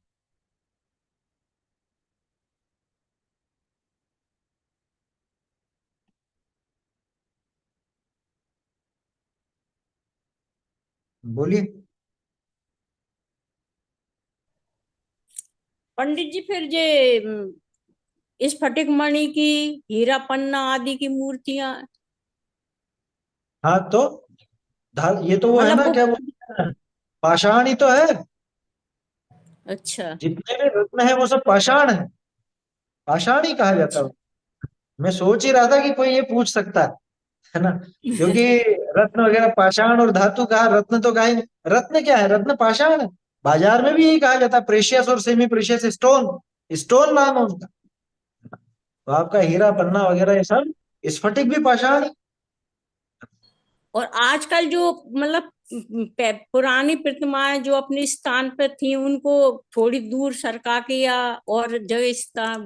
बोलिए। पंडित जी, फिर ये स्फटिक मणि की, हीरा पन्ना आदि की मूर्तियां, हाँ तो ये तो वो है मतलब ना, वो। क्या बोलते हैं, पाषाण ही तो है। अच्छा। जितने भी रत्न है वो सब पाषाण है, पाषाण ही कहा जाता है। अच्छा। मैं सोच ही रहा था कि कोई ये पूछ सकता है ना, क्योंकि रत्न वगैरह पाषाण और धातु कहा, रत्न तो कहा ही नहीं। रत्न क्या है, रत्न पाषाण है। बाजार में भी यही कहा जाता है, प्रेशियस और सेमी प्रेशियस स्टोन, स्टोन नाम है उनका। तो आपका हीरा पन्ना वगैरह ये सब स्फटिक भी पाषाण ही। और आजकल जो मतलब पुरानी प्रतिमाएं जो अपने स्थान पर थी, उनको थोड़ी दूर सरका के या और जगह स्थान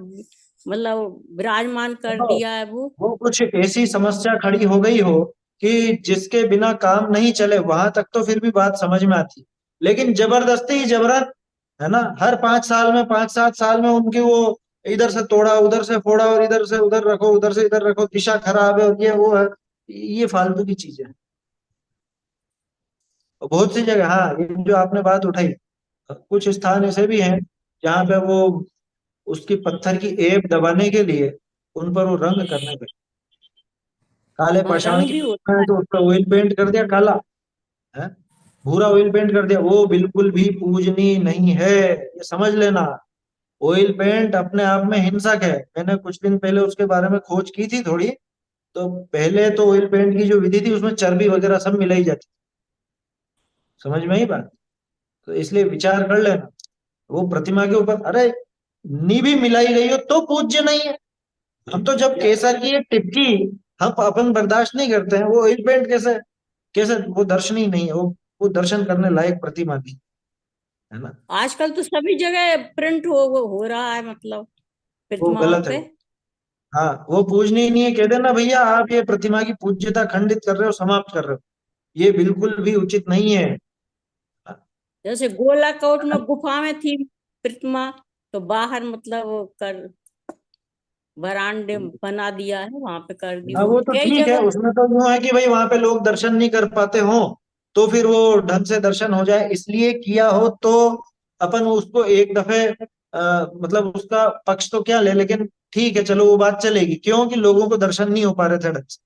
मतलब विराजमान कर तो दिया है वो। वो कुछ ऐसी समस्या खड़ी हो गई हो कि जिसके बिना काम नहीं चले, वहां तक तो फिर भी बात समझ में आती। लेकिन जबरदस्ती जबरन, है ना, हर 5 साल में 5-7 साल में उनकी वो इधर से तोड़ा उधर से फोड़ा और इधर से उधर रखो उधर से इधर रखो, दिशा खराब है और ये वो है, ये फालतू की चीजें हैं। और बहुत सी जगह, हाँ, ये जो आपने बात उठाई, कुछ स्थान ऐसे भी हैं जहाँ पे वो उसकी पत्थर की एप दबाने के लिए उन पर वो रंग करने पे, काले हाँ, पाषाण रंग की भी प्रतिमा होता है है। तो उसका ऑयल पेंट कर दिया काला, है, भूरा ऑयल पेंट कर दिया, वो बिल्कुल भी पूजनीय नहीं है, ये समझ लेना। ऑयल पेंट अपने आप में हिंसक है, मैंने कुछ दिन पहले उसके बारे में खोज की थी थोड़ी। तो पहले तो ऑयल पेंट की जो विधि थी उसमें चर्बी वगैरह सब मिलाई जाती, समझ में ही बात। तो इसलिए विचार कर लेना, वो प्रतिमा के ऊपर अरे नी भी मिलाई गई हो तो पूज्य नहीं है। हम तो जब केसर की एक टिपकी हम अपन बर्दाश्त नहीं करते हैं, वो ऑयल पेंट कैसे, कैसे वो दर्शनीय नहीं है, वो दर्शन करने लायक प्रतिमा नहीं है ना। आजकल तो सभी जगह प्रिंट हो रहा है, मतलब वो प्रतिमाओं गलत है। पे। हाँ, वो पूजनीय नहीं है, कह देना भैया आप ये प्रतिमा की पूज्यता खंडित कर रहे हो, समाप्त कर रहे हो, ये बिल्कुल भी उचित नहीं है। जैसे गोलाकोट में गुफा में थी प्रतिमा, तो बाहर मतलब वो कर बरामदे बना दिया है, वहां पे कर दी हाँ वो वो तो कई ठीक है, जगह। उसमें तो यूं है कि भाई वहां पे लोग दर्शन नहीं कर पाते हो, तो फिर वो ढंग से दर्शन हो जाए इसलिए किया हो, तो अपन उसको एक दफे मतलब उसका पक्ष तो क्या ले, लेकिन ठीक है चलो वो बात चलेगी, क्योंकि लोगों को दर्शन नहीं हो पा रहे थे ढंग से।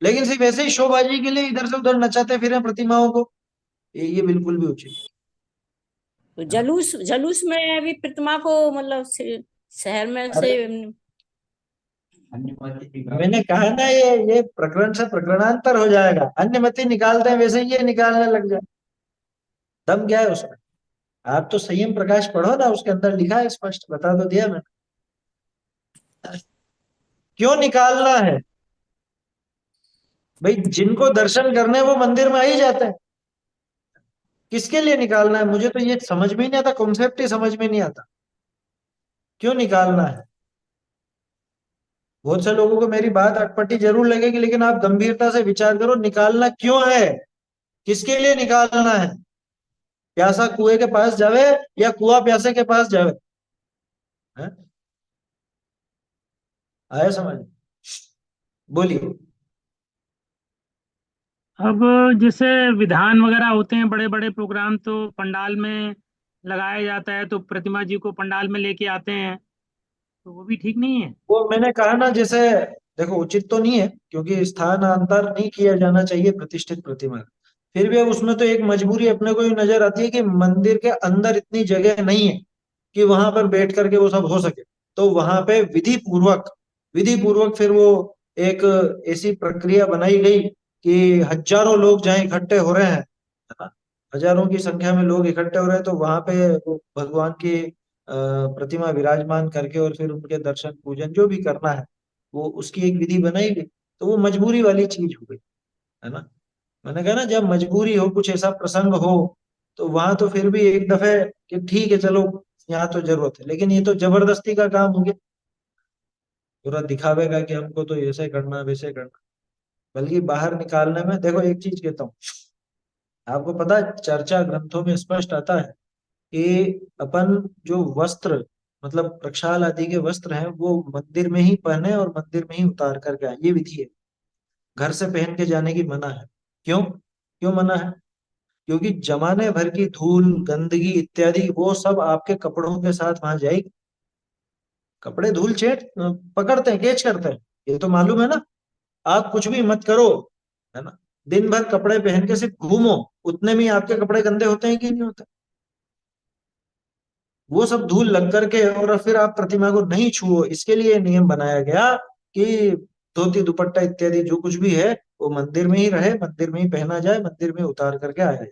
लेकिन सिर्फ ऐसे ही शोबाजी के लिए इधर से उधर नचाते फिरे प्रतिमाओं को, ये बिल्कुल भी उचित तो है ना। जलूस जलूस में भी प्रतिमा को मतलब शहर में से। अरे मैंने कहा ना, ये प्रकरण से प्रकरणांतर हो जाएगा, अन्य मति निकालते हैं वैसे ही ये निकालने लग जाए। दम क्या है उसमें, आप तो संयम प्रकाश पढ़ो ना, उसके अंदर लिखा है स्पष्ट, बता तो दिया मैंने। क्यों निकालना है भाई, जिनको दर्शन करने वो मंदिर में आ ही जाते हैं, किसके लिए निकालना है, मुझे तो ये समझ में ही नहीं आता, कॉन्सेप्ट ही समझ में नहीं आता, क्यों निकालना है। बहुत से लोगों को मेरी बात अटपटी जरूर लगेगी, लेकिन आप गंभीरता से विचार करो, निकालना क्यों है, किसके लिए निकालना है। प्यासा कुएं के पास जावे या कुआं प्यासे के पास जावे, है? आया समझ, बोलिए। अब जैसे विधान वगैरह होते हैं, बड़े बड़े प्रोग्राम तो पंडाल में लगाया जाता है, तो प्रतिमा जी को पंडाल में लेके आते हैं, तो वो भी ठीक नहीं है। वो मैंने कहा ना, जैसे देखो उचित तो नहीं है, क्योंकि स्थानांतर नहीं किया जाना चाहिए प्रतिष्ठित प्रतिमा का। फिर भी अब उसमें तो एक मजबूरी अपने को ही नजर आती है कि मंदिर के अंदर इतनी जगह नहीं है कि वहां पर बैठ करके वो सब हो सके। तो वहां पे विधि पूर्वक फिर वो एक ऐसी प्रक्रिया बनाई गई कि हजारों लोग जहाँ इकट्ठे हो रहे हैं, है ना, हजारों की संख्या में लोग इकट्ठे हो रहे हैं, तो वहां पे वो भगवान की प्रतिमा विराजमान करके और फिर उनके दर्शन पूजन जो भी करना है, वो उसकी एक विधि बनाई गई। तो वो मजबूरी वाली चीज हो गई, है ना। मैंने कहा ना, जब मजबूरी हो, कुछ ऐसा प्रसंग हो, तो वहां तो फिर भी एक दफे कि ठीक है चलो, यहाँ तो जरूरत है, लेकिन ये तो जबरदस्ती का काम हो गया, पूरा दिखावे का कि हमको तो ऐसे करना वैसे करना। बल्कि बाहर निकालने में देखो, एक चीज कहता हूँ, आपको पता है चर्चा ग्रंथों में स्पष्ट आता है कि अपन जो वस्त्र, मतलब प्रक्षाल आदि के वस्त्र हैं, वो मंदिर में ही पहने और मंदिर में ही उतार करके आए, ये विधि है। घर से पहन के जाने की मना है। क्यों क्यों मना है? क्योंकि जमाने भर की धूल, गंदगी इत्यादि वो सब आपके कपड़ों के साथ वहां जाएगी। कपड़े धूल चेट पकड़ते हैं, कैच करते हैं, ये तो मालूम है ना। आप कुछ भी मत करो, है ना, दिन भर कपड़े पहन के सिर्फ घूमो, उतने में ही आपके कपड़े गंदे होते हैं कि नहीं होते? वो सब धूल लग करके और फिर आप प्रतिमा को नहीं छुओ, इसके लिए नियम बनाया गया कि धोती दुपट्टा इत्यादि जो कुछ भी है वो मंदिर में ही रहे, मंदिर में ही पहना जाए, मंदिर में उतार करके आया जाए।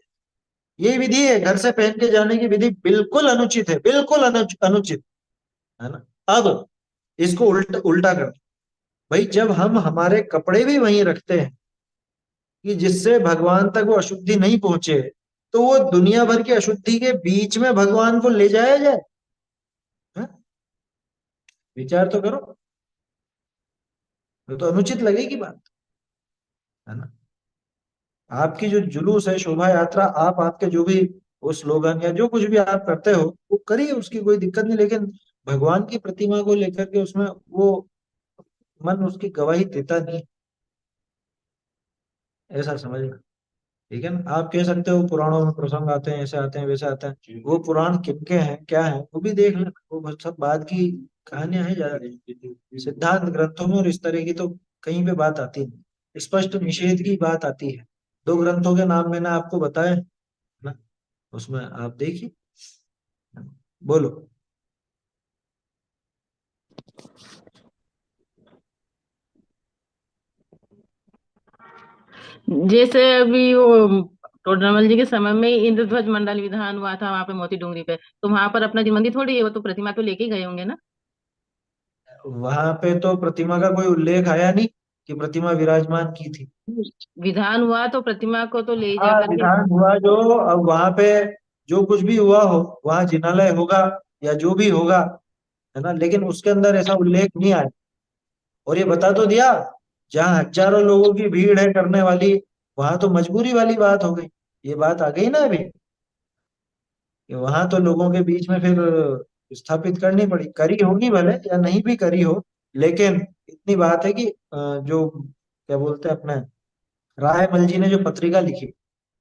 ये विधि है, घर से पहन के जाने की विधि बिल्कुल अनुचित है, बिल्कुल अनुचित, है ना। अब इसको उल्टा कर, भाई जब हम हमारे कपड़े भी वहीं रखते हैं कि जिससे भगवान तक वो अशुद्धि नहीं पहुंचे, तो वो दुनिया भर की अशुद्धि के बीच में भगवान को ले जाया जाए? हाँ? विचार तो करो, वो तो अनुचित लगेगी बात, है ना। आपकी जो जुलूस है, शोभा यात्रा, आप आपके जो भी वो स्लोगन या जो कुछ भी आप करते हो वो करिए, उसकी कोई दिक्कत नहीं, लेकिन भगवान की प्रतिमा को लेकर के उसमें वो मन उसकी गवाही देता नहीं, ऐसा समझना। ठीक है ना। आप कह सकते हो पुराणों में प्रसंग आते हैं, ऐसे आते हैं वैसे आते हैं, वो पुराण किनके हैं क्या है वो भी देख लेना, वो बस सब बाद की कहानियां हैं ज्यादा। सिद्धांत ग्रंथों में और इस तरह की तो कहीं पे बात आती नहीं, स्पष्ट निषेध की बात आती है। दो ग्रंथों के नाम मैंने आपको बताए ना, उसमें आप देखिए। बोलो। जैसे अभी वो टोडरमल जी के समय में इंद्रध्वज मंडल विधान हुआ था वहां पे मोती डूंगरी पे, तो वहां पर अपना मंदिर थोड़ी है, वो तो प्रतिमा तो लेके ही गए होंगे ना। वहां पे तो प्रतिमा का कोई उल्लेख आया नहीं कि प्रतिमा विराजमान की थी। विधान हुआ तो प्रतिमा को तो ले जा हाँ, करके। विधान हुआ जो, अब वहां पे जो कुछ भी हुआ हो, वहां जिनालय होगा या जो भी होगा, है ना, लेकिन उसके अंदर ऐसा उल्लेख नहीं आया। और ये बता तो दिया, जहाँ हजारों लोगों की भीड़ है करने वाली, वहां तो मजबूरी वाली बात हो गई। ये बात आ गई ना अभी, कि वहां तो लोगों के बीच में फिर स्थापित करनी पड़ी, करी होगी भले या नहीं भी करी हो, लेकिन इतनी बात है कि जो क्या बोलते हैं अपने रायमल जी ने जो पत्रिका लिखी,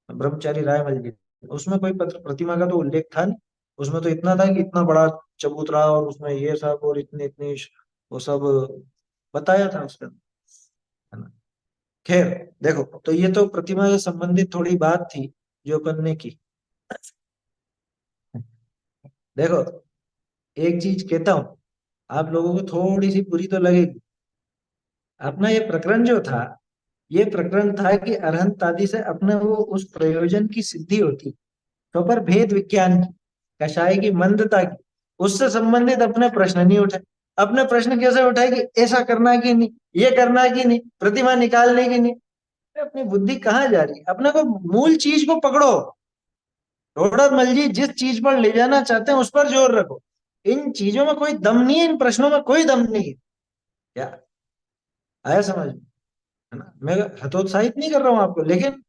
ब्रह्मचारी रायमल जी, उसमें कोई प्रतिमा का तो उल्लेख था नहीं। उसमें तो इतना था कि इतना बड़ा चबूतरा और उसमें ये सब और इतनी इतनी वो सब बताया था उसके अंदर, है ना। खैर, देखो, तो ये तो प्रतिमा से संबंधित थोड़ी बात थी जो अपन ने की। देखो, एक चीज कहता हूँ, आप लोगों को थोड़ी सी बुरी तो लगेगी। अपना ये प्रकरण जो था, ये प्रकरण था कि अरहंत आदि से अपने वो उस प्रयोजन की सिद्धि होती, तो पर भेद विज्ञान की, कषाय की मंदता की, उससे संबंधित अपने प्रश्न नहीं उठे। अपने प्रश्न कैसे उठाए कि ऐसा करना है कि नहीं, ये करना है कि नहीं, प्रतिमा निकालने की नहीं। अपनी बुद्धि कहाँ जा रही है? अपने को मूल चीज को पकड़ो। टोडरमल जी जिस चीज पर ले जाना चाहते हैं उस पर जोर रखो। इन चीजों में कोई दम नहीं है, इन प्रश्नों में कोई दम नहीं है। क्या आया समझ में? है ना, मैं हतोत्साहित नहीं कर रहा हूं आपको, लेकिन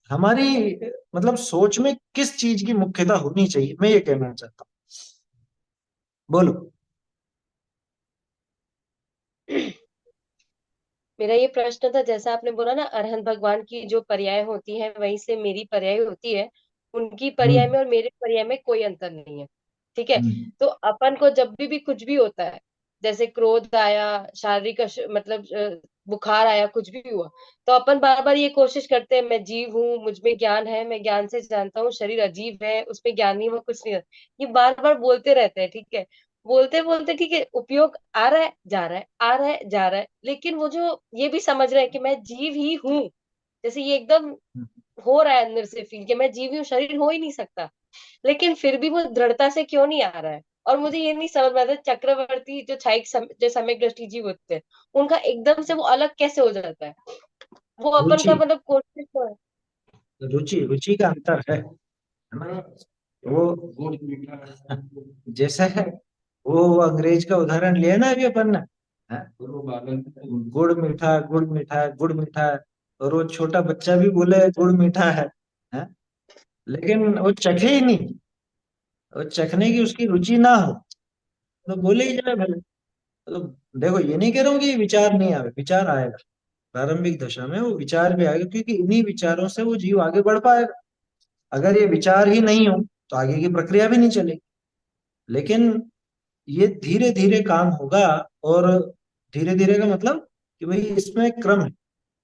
हमारी मतलब सोच में किस चीज की मुख्यता होनी चाहिए, मैं ये कहना चाहता हूँ। बोलो। मेरा ये प्रश्न था, जैसा आपने बोला ना अरहंत भगवान की जो पर्याय होती है वहीं से मेरी पर्याय होती है, उनकी पर्याय हम्म। में और मेरे पर्याय में कोई अंतर नहीं है। ठीक है। हम्म। तो अपन को जब भी कुछ भी होता है जैसे क्रोध आया, शारीरिक मतलब बुखार आया, कुछ भी हुआ, तो अपन बार बार ये कोशिश करते हैं, मैं जीव हूँ, मुझ में ज्ञान है, मैं ज्ञान से जानता हूँ, शरीर अजीब है, उसमें ज्ञान नहीं, वो कुछ नहीं है। ये बार बार बोलते रहते हैं, ठीक है, बोलते बोलते, ठीक है, उपयोग आ रहा है, जा रहा है, आ रहा है, जा रहा है, लेकिन वो जो ये भी समझ रहे हैं कि मैं जीव ही हूँ, जैसे ये एकदम हो रहा है अंदर से फील कि मैं जीव ही हूँ, शरीर हो ही नहीं सकता, लेकिन फिर भी वो दृढ़ता से क्यों नहीं आ रहा है। और मुझे ये नहीं समझ में आता, चक्रवर्ती जो जो सम्यक दृष्टि जीव होते हैं, उनका एकदम से वो अलग कैसे हो जाता है, वो अपन रुचि, का मतलब कोशिश तो है। रुचि रुचि का अंतर है ना। वो जैसे है, वो अंग्रेज का उदाहरण लिया ना अभी अपन ने, हाँ? गुड़ मीठा, गुड़ मीठा, गुड़ मीठा, और वो छोटा बच्चा भी बोले गुड़ मीठा है, हाँ? लेकिन वो चखे ही नहीं, वो चखने की उसकी रुचि ना हो तो बोले ही जाए भले। तो देखो, ये नहीं कह रहा हूँ कि विचार नहीं आवे, विचार आएगा, प्रारंभिक दशा में वो विचार भी आएगा, क्योंकि इन्हीं विचारों से वो जीव आगे बढ़ पाएगा। अगर ये विचार ही नहीं हो तो आगे की प्रक्रिया भी नहीं चलेगी। लेकिन ये धीरे धीरे काम होगा, और धीरे धीरे का मतलब कि भाई इसमें एक क्रम है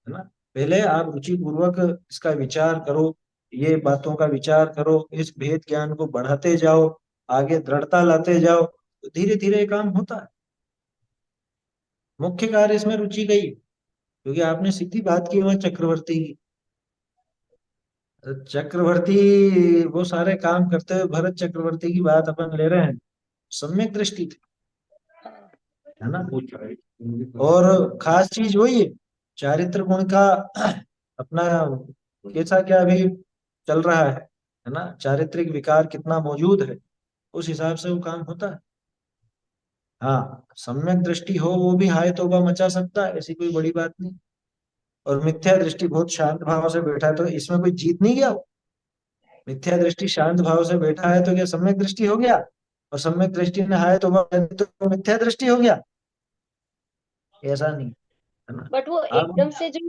ना। पहले आप रुचि पूर्वक इसका विचार करो, ये बातों का विचार करो, इस भेद ज्ञान को बढ़ाते जाओ, आगे दृढ़ता लाते जाओ, तो धीरे धीरे ये काम होता है। मुख्य कार्य इसमें रुचि का ही है, क्योंकि आपने सीधी बात की वहां चक्रवर्ती की। चक्रवर्ती वो सारे काम करते हुए भरत चक्रवर्ती की बात अपन ले रहे हैं, सम्यक दृष्टि थी, है ना। और खास चीज वही है, चारित्र गुण का अपना कैसा क्या अभी चल रहा है ना, चारित्रिक विकार कितना मौजूद है, उस हिसाब से वो काम होता है। हाँ, सम्यक दृष्टि हो वो भी हाय तौबा मचा सकता है, ऐसी कोई बड़ी बात नहीं। और मिथ्या दृष्टि बहुत शांत भाव से बैठा है, तो इसमें कोई जीत नहीं गया वो। मिथ्या दृष्टि शांत भाव से बैठा है तो क्या सम्यक दृष्टि हो गया? और सम्यक दृष्टि ने हाय तौबा तो मिथ्या दृष्टि हो गया? ऐसा नहीं, है ना। बट वो आप एकदम से जो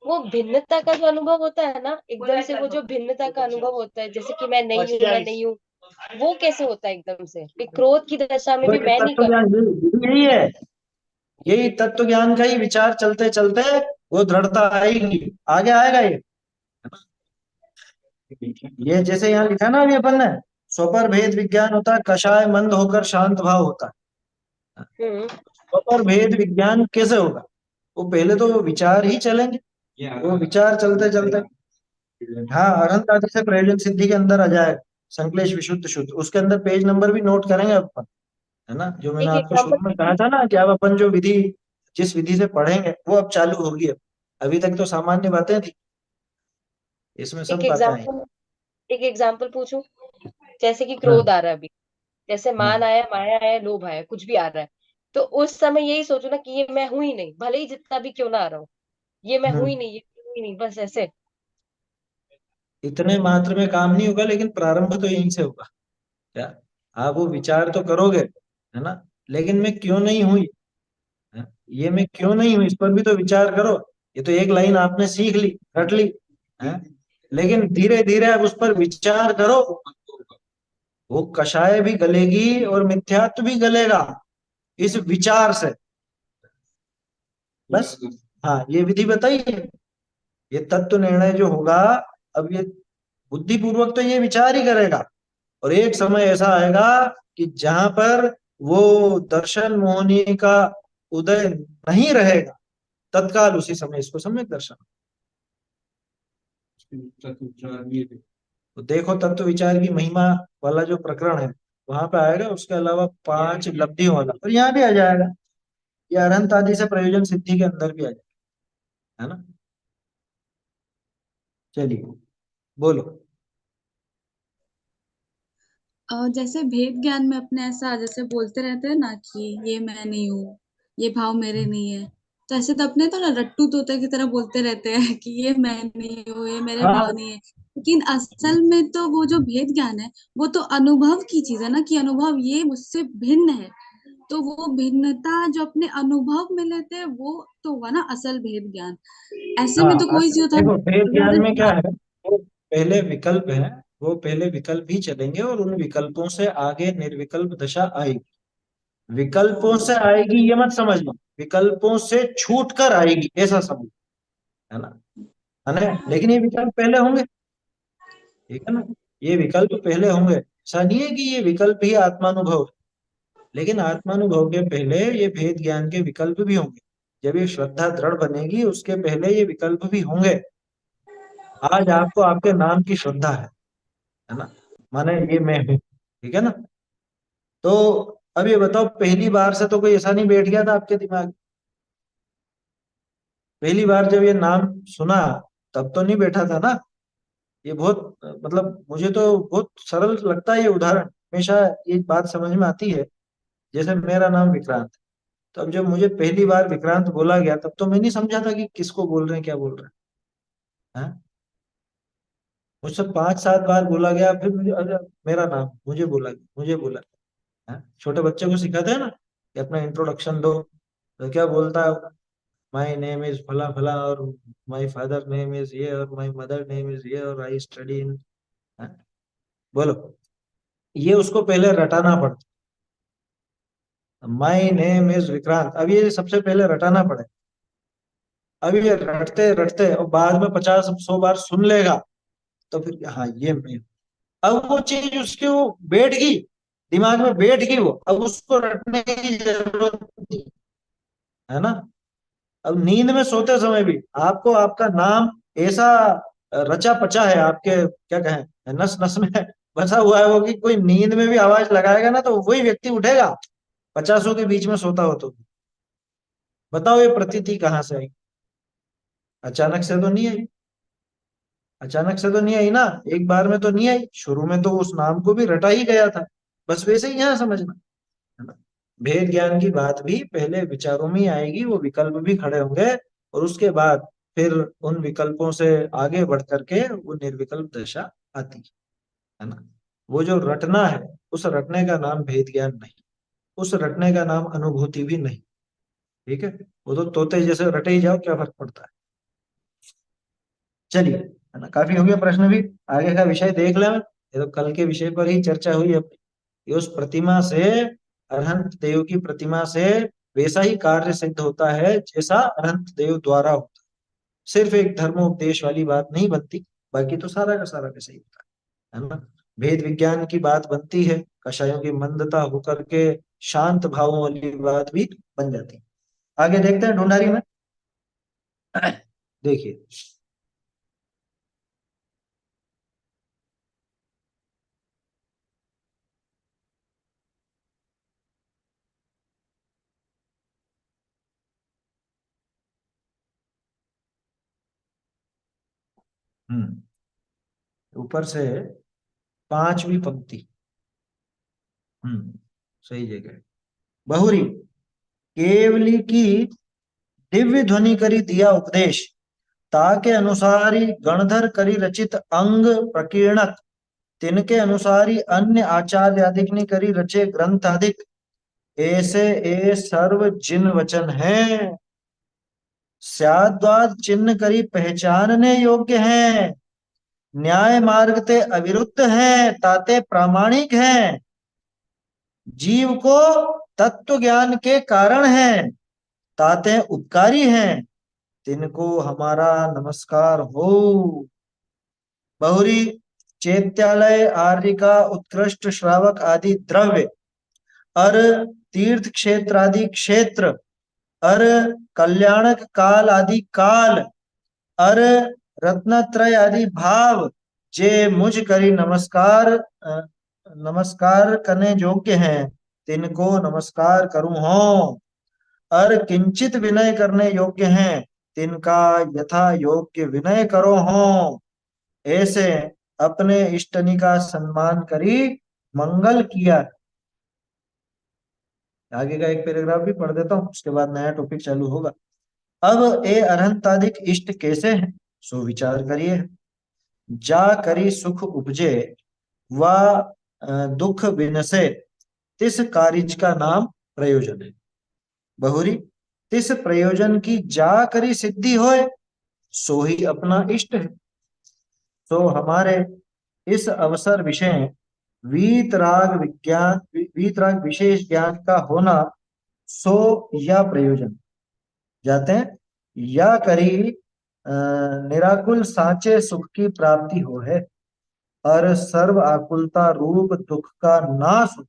वो भिन्नता का जो अनुभव होता है ना, एकदम से वो जो भिन्नता का अनुभव होता है, जैसे कि मैं नहीं हूँ, मैं नहीं हूँ, वो कैसे होता है एकदम से कि क्रोध की दशा में भी मैं नहीं तत्व कर। ज्ञान यही है, यही तत्व ज्ञान का ही विचार चलते चलते वो दृढ़ता आएगी, आगे आएगा ये जैसे यहाँ लिखा ना अभी अपन ने, स्वपर भेद विज्ञान होता है, कषाय मंद होकर शांत भाव होता है। हम्म। स्वपर भेद विज्ञान कैसे होगा? वो पहले तो वो विचार ही चलेंगे, वो विचार चलते चलते, हाँ, अनंत आदि से प्रयोजन सिद्धि के अंदर आ जाएगा, संश्लेष विशुद्ध शुद्ध, उसके अंदर पेज नंबर भी नोट करेंगे अपन, है ना। जो मैंने एक आपको एग्जाम्पल शुरू में कहा था ना कि अब अपन जो विधि, जिस विधि से पढ़ेंगे वो अब चालू होगी। अब अभी तक तो सामान्य बातें थी, इसमें एक सब बातें आई। एग्जाम्पल एक एग्जाम्पल पूछूं, जैसे कि हाँ क्रोध आ रहा है अभी, जैसे मान हाँ। आया, माया आया, लोभ आया, कुछ भी आ रहा है, तो उस समय यही सोचो ना कि ये मैं हूं ही नहीं, भले ही जितना भी क्यों ना आ रहा हो, ये मैं हूं ही हम्म, नहीं, ये मैं हूं ही नहीं, बस ऐसे। इतने मात्र में काम नहीं होगा, लेकिन प्रारंभ तो यहीं से होगा। क्या आप वो विचार तो करोगे, है ना, लेकिन मैं क्यों नहीं हुई, है? ये मैं क्यों नहीं हूं, इस पर भी तो विचार करो। ये तो एक लाइन आपने सीख ली, रट ली, है, लेकिन धीरे धीरे आप उस पर विचार करो, वो कषाय भी गलेगी और मिथ्यात्व भी गलेगा इस विचार से। बस, हाँ, ये विधि बताइए, ये तत्व निर्णय जो होगा, अब ये बुद्धिपूर्वक तो ये विचार ही करेगा, और एक समय ऐसा आएगा कि जहां पर वो दर्शन मोहनी का उदय नहीं रहेगा, तत्काल उसी समय इसको सम्यक दर्शन। तो देखो, तत्व विचार की महिमा वाला जो प्रकरण है वहां पे आएगा, उसके अलावा 5 लब्धियों वाला, और यहाँ भी आ जाएगा, ये अनंत आदि से प्रयोजन सिद्धि के अंदर भी आ जाएगा, है ना। चलिए, बोलो। जैसे भेद ज्ञान में अपने ऐसा जैसे बोलते रहते हैं ना कि ये मैं नहीं हूँ, ये भाव मेरे नहीं है, तो ऐसे तो अपने तो ना रट्टू तोते की तरह बोलते रहते हैं कि ये मैं नहीं हूँ, ये मेरे हाँ, भाव नहीं है। लेकिन असल में तो वो जो भेद ज्ञान है वो तो अनुभव की चीज है ना, कि अनुभव ये मुझसे भिन्न है, तो वो भिन्नता जो अपने अनुभव में लेते हैं वो तो हुआ ना असल भेद ज्ञान। ऐसे हाँ, में तो कोई जो था देखो, भेद ज्ञान में क्या है, वो पहले विकल्प है, वो पहले विकल्प ही चलेंगे और उन विकल्पों से आगे निर्विकल्प दशा आएगी। विकल्पों से आएगी ये मत समझना, विकल्पों से छूट कर आएगी ऐसा समझ, है ना, है ना। लेकिन ये विकल्प पहले होंगे, ठीक है ना, ये विकल्प पहले होंगे। ऐसा नहीं है कि ये विकल्प ही आत्मानुभव है, लेकिन आत्मानुभव के पहले ये भेद ज्ञान के विकल्प भी होंगे। जब ये श्रद्धा दृढ़ बनेगी उसके पहले ये विकल्प भी होंगे। आज आपको आपके नाम की श्रद्धा है ना, माने ये मैं हूं, ठीक है ना। तो अब ये बताओ, पहली बार से तो कोई ऐसा नहीं बैठ गया था आपके दिमाग में? पहली बार जब ये नाम सुना तब तो नहीं बैठा था ना। ये बहुत मतलब मुझे तो बहुत सरल लगता है ये उदाहरण, हमेशा ये बात समझ में आती है। जैसे मेरा नाम विक्रांत, तो अब जब मुझे पहली बार विक्रांत बोला गया तब तो मैं नहीं समझा था कि किसको बोल रहे हैं, क्या बोल रहे हैं, हाँ? मुझसे 5-7 बार बोला गया, फिर मुझे अरे मेरा नाम मुझे बोला गया, मुझे बोला गया, हाँ? छोटे बच्चे को सिखाते हैं ना कि अपना इंट्रोडक्शन दो, तो क्या बोलता है, माय नेम इज फला फला, और माय फादर नेम इज ये, और माय मदर नेम इज ये, और आई स्टडी इन, बोलो, ये उसको पहले रटाना पड़ता। माय नेम इज विक्रांत, अब ये सबसे पहले रटाना पड़े। अब ये रटते रटते और बाद में 50-100 बार सुन लेगा तो फिर हाँ ये मैं हूं। अब वो चीज उसके वो बैठ गई, दिमाग में बैठ गई, वो अब उसको रटने की जरूरत नहीं, है ना। अब नींद में सोते समय भी आपको आपका नाम ऐसा रचा पचा है आपके, क्या कहें, नस नस में बसा हुआ है वो, कि कोई नींद में भी आवाज लगाएगा ना तो वही व्यक्ति उठेगा, 50 के बीच में सोता हो तो। बताओ ये प्रतीति कहाँ से आई? अचानक से तो नहीं आई, अचानक से तो नहीं आई ना, एक बार में तो नहीं आई, शुरू में तो उस नाम को भी रटा ही गया था। बस वैसे ही यहाँ समझना, है ना। भेद ज्ञान की बात भी पहले विचारों में ही आएगी, वो विकल्प भी खड़े होंगे, और उसके बाद फिर उन विकल्पों से आगे बढ़ करके वो निर्विकल्प दशा आती है ना। वो जो रटना है, उस रटने का नाम भेद ज्ञान नहीं, उस रटने का नाम अनुभूति भी नहीं, ठीक है। वो तो तोते जैसे रटे ही जाओ, क्या फर्क पड़ता है। चलिए, है ना, काफी हो गया प्रश्न भी, आगे का विषय देख लें। ये तो कल के विषय पर ही चर्चा हुई अपनी। ये उस प्रतिमा से, अरहंत देव की प्रतिमा से वैसा ही कार्य सिद्ध होता है जैसा अरहंत देव द्वारा होता है। सिर्फ एक धर्मोपदेश वाली बात नहीं बनती, बाकी तो सारा का सारा वैसा ही होता है ना। भेद विज्ञान की बात बनती है, कषायों की मंदता होकर के शांत भावों वाली बात भी बन जाती है। आगे देखते हैं ढूंढारी में। देखिए, ऊपर से 5वीं पंक्ति, सही जगह। बहुरी केवली की दिव्य ध्वनि करी दिया उपदेश, ताके अनुसारी गणधर करी रचित अंग प्रकीर्णक, तिनके अनुसारी अन्य आचार्य अधिक ने करी रचे ग्रंथ अधिक, ऐसे ए सर्व जिन वचन है, स्याद्वाद चिन्ह करी पहचानने योग्य हैं, न्याय मार्ग ते अविरुद्ध हैं, ताते प्रामाणिक हैं, जीव को तत्व ज्ञान के कारण हैं, ताते उपकारी हैं, तिनको हमारा नमस्कार हो। बहुरी चैत्यालय आर्य का उत्कृष्ट श्रावक आदि द्रव्य, अर तीर्थ क्षेत्र आदि क्षेत्र, अर कल्याणक काल आदि काल, अर रत्नत्रय आदि भाव, जे मुझ करी नमस्कार करने योग्य हैं, तिनको नमस्कार करूं हो। अर किंचित विनय करने योग्य हैं, तिनका यथा योग्य विनय करो हो। ऐसे अपने इष्टनी का सम्मान करी मंगल किया। आगे का एक पैराग्राफ भी पढ़ देता हूँ, उसके बाद नया टॉपिक चालू होगा। अब ए अरहंताधिक इष्ट कैसे हैं, सो विचार करिए। जा करी सुख उपजे व दुख बिनसे, तिस कारिज का नाम प्रयोजन है। बहुरी तिस प्रयोजन की जा करी सिद्धि होए, सो ही अपना इष्ट है। तो हमारे इस अवसर विषय वीतराग विज्ञान, वीतराग विशेष ज्ञान का होना, सो या प्रयोजन जाते हैं, या करी निराकुल साचे सुख की प्राप्ति हो है, और सर्व आकुलता रूप दुख का नाश हो।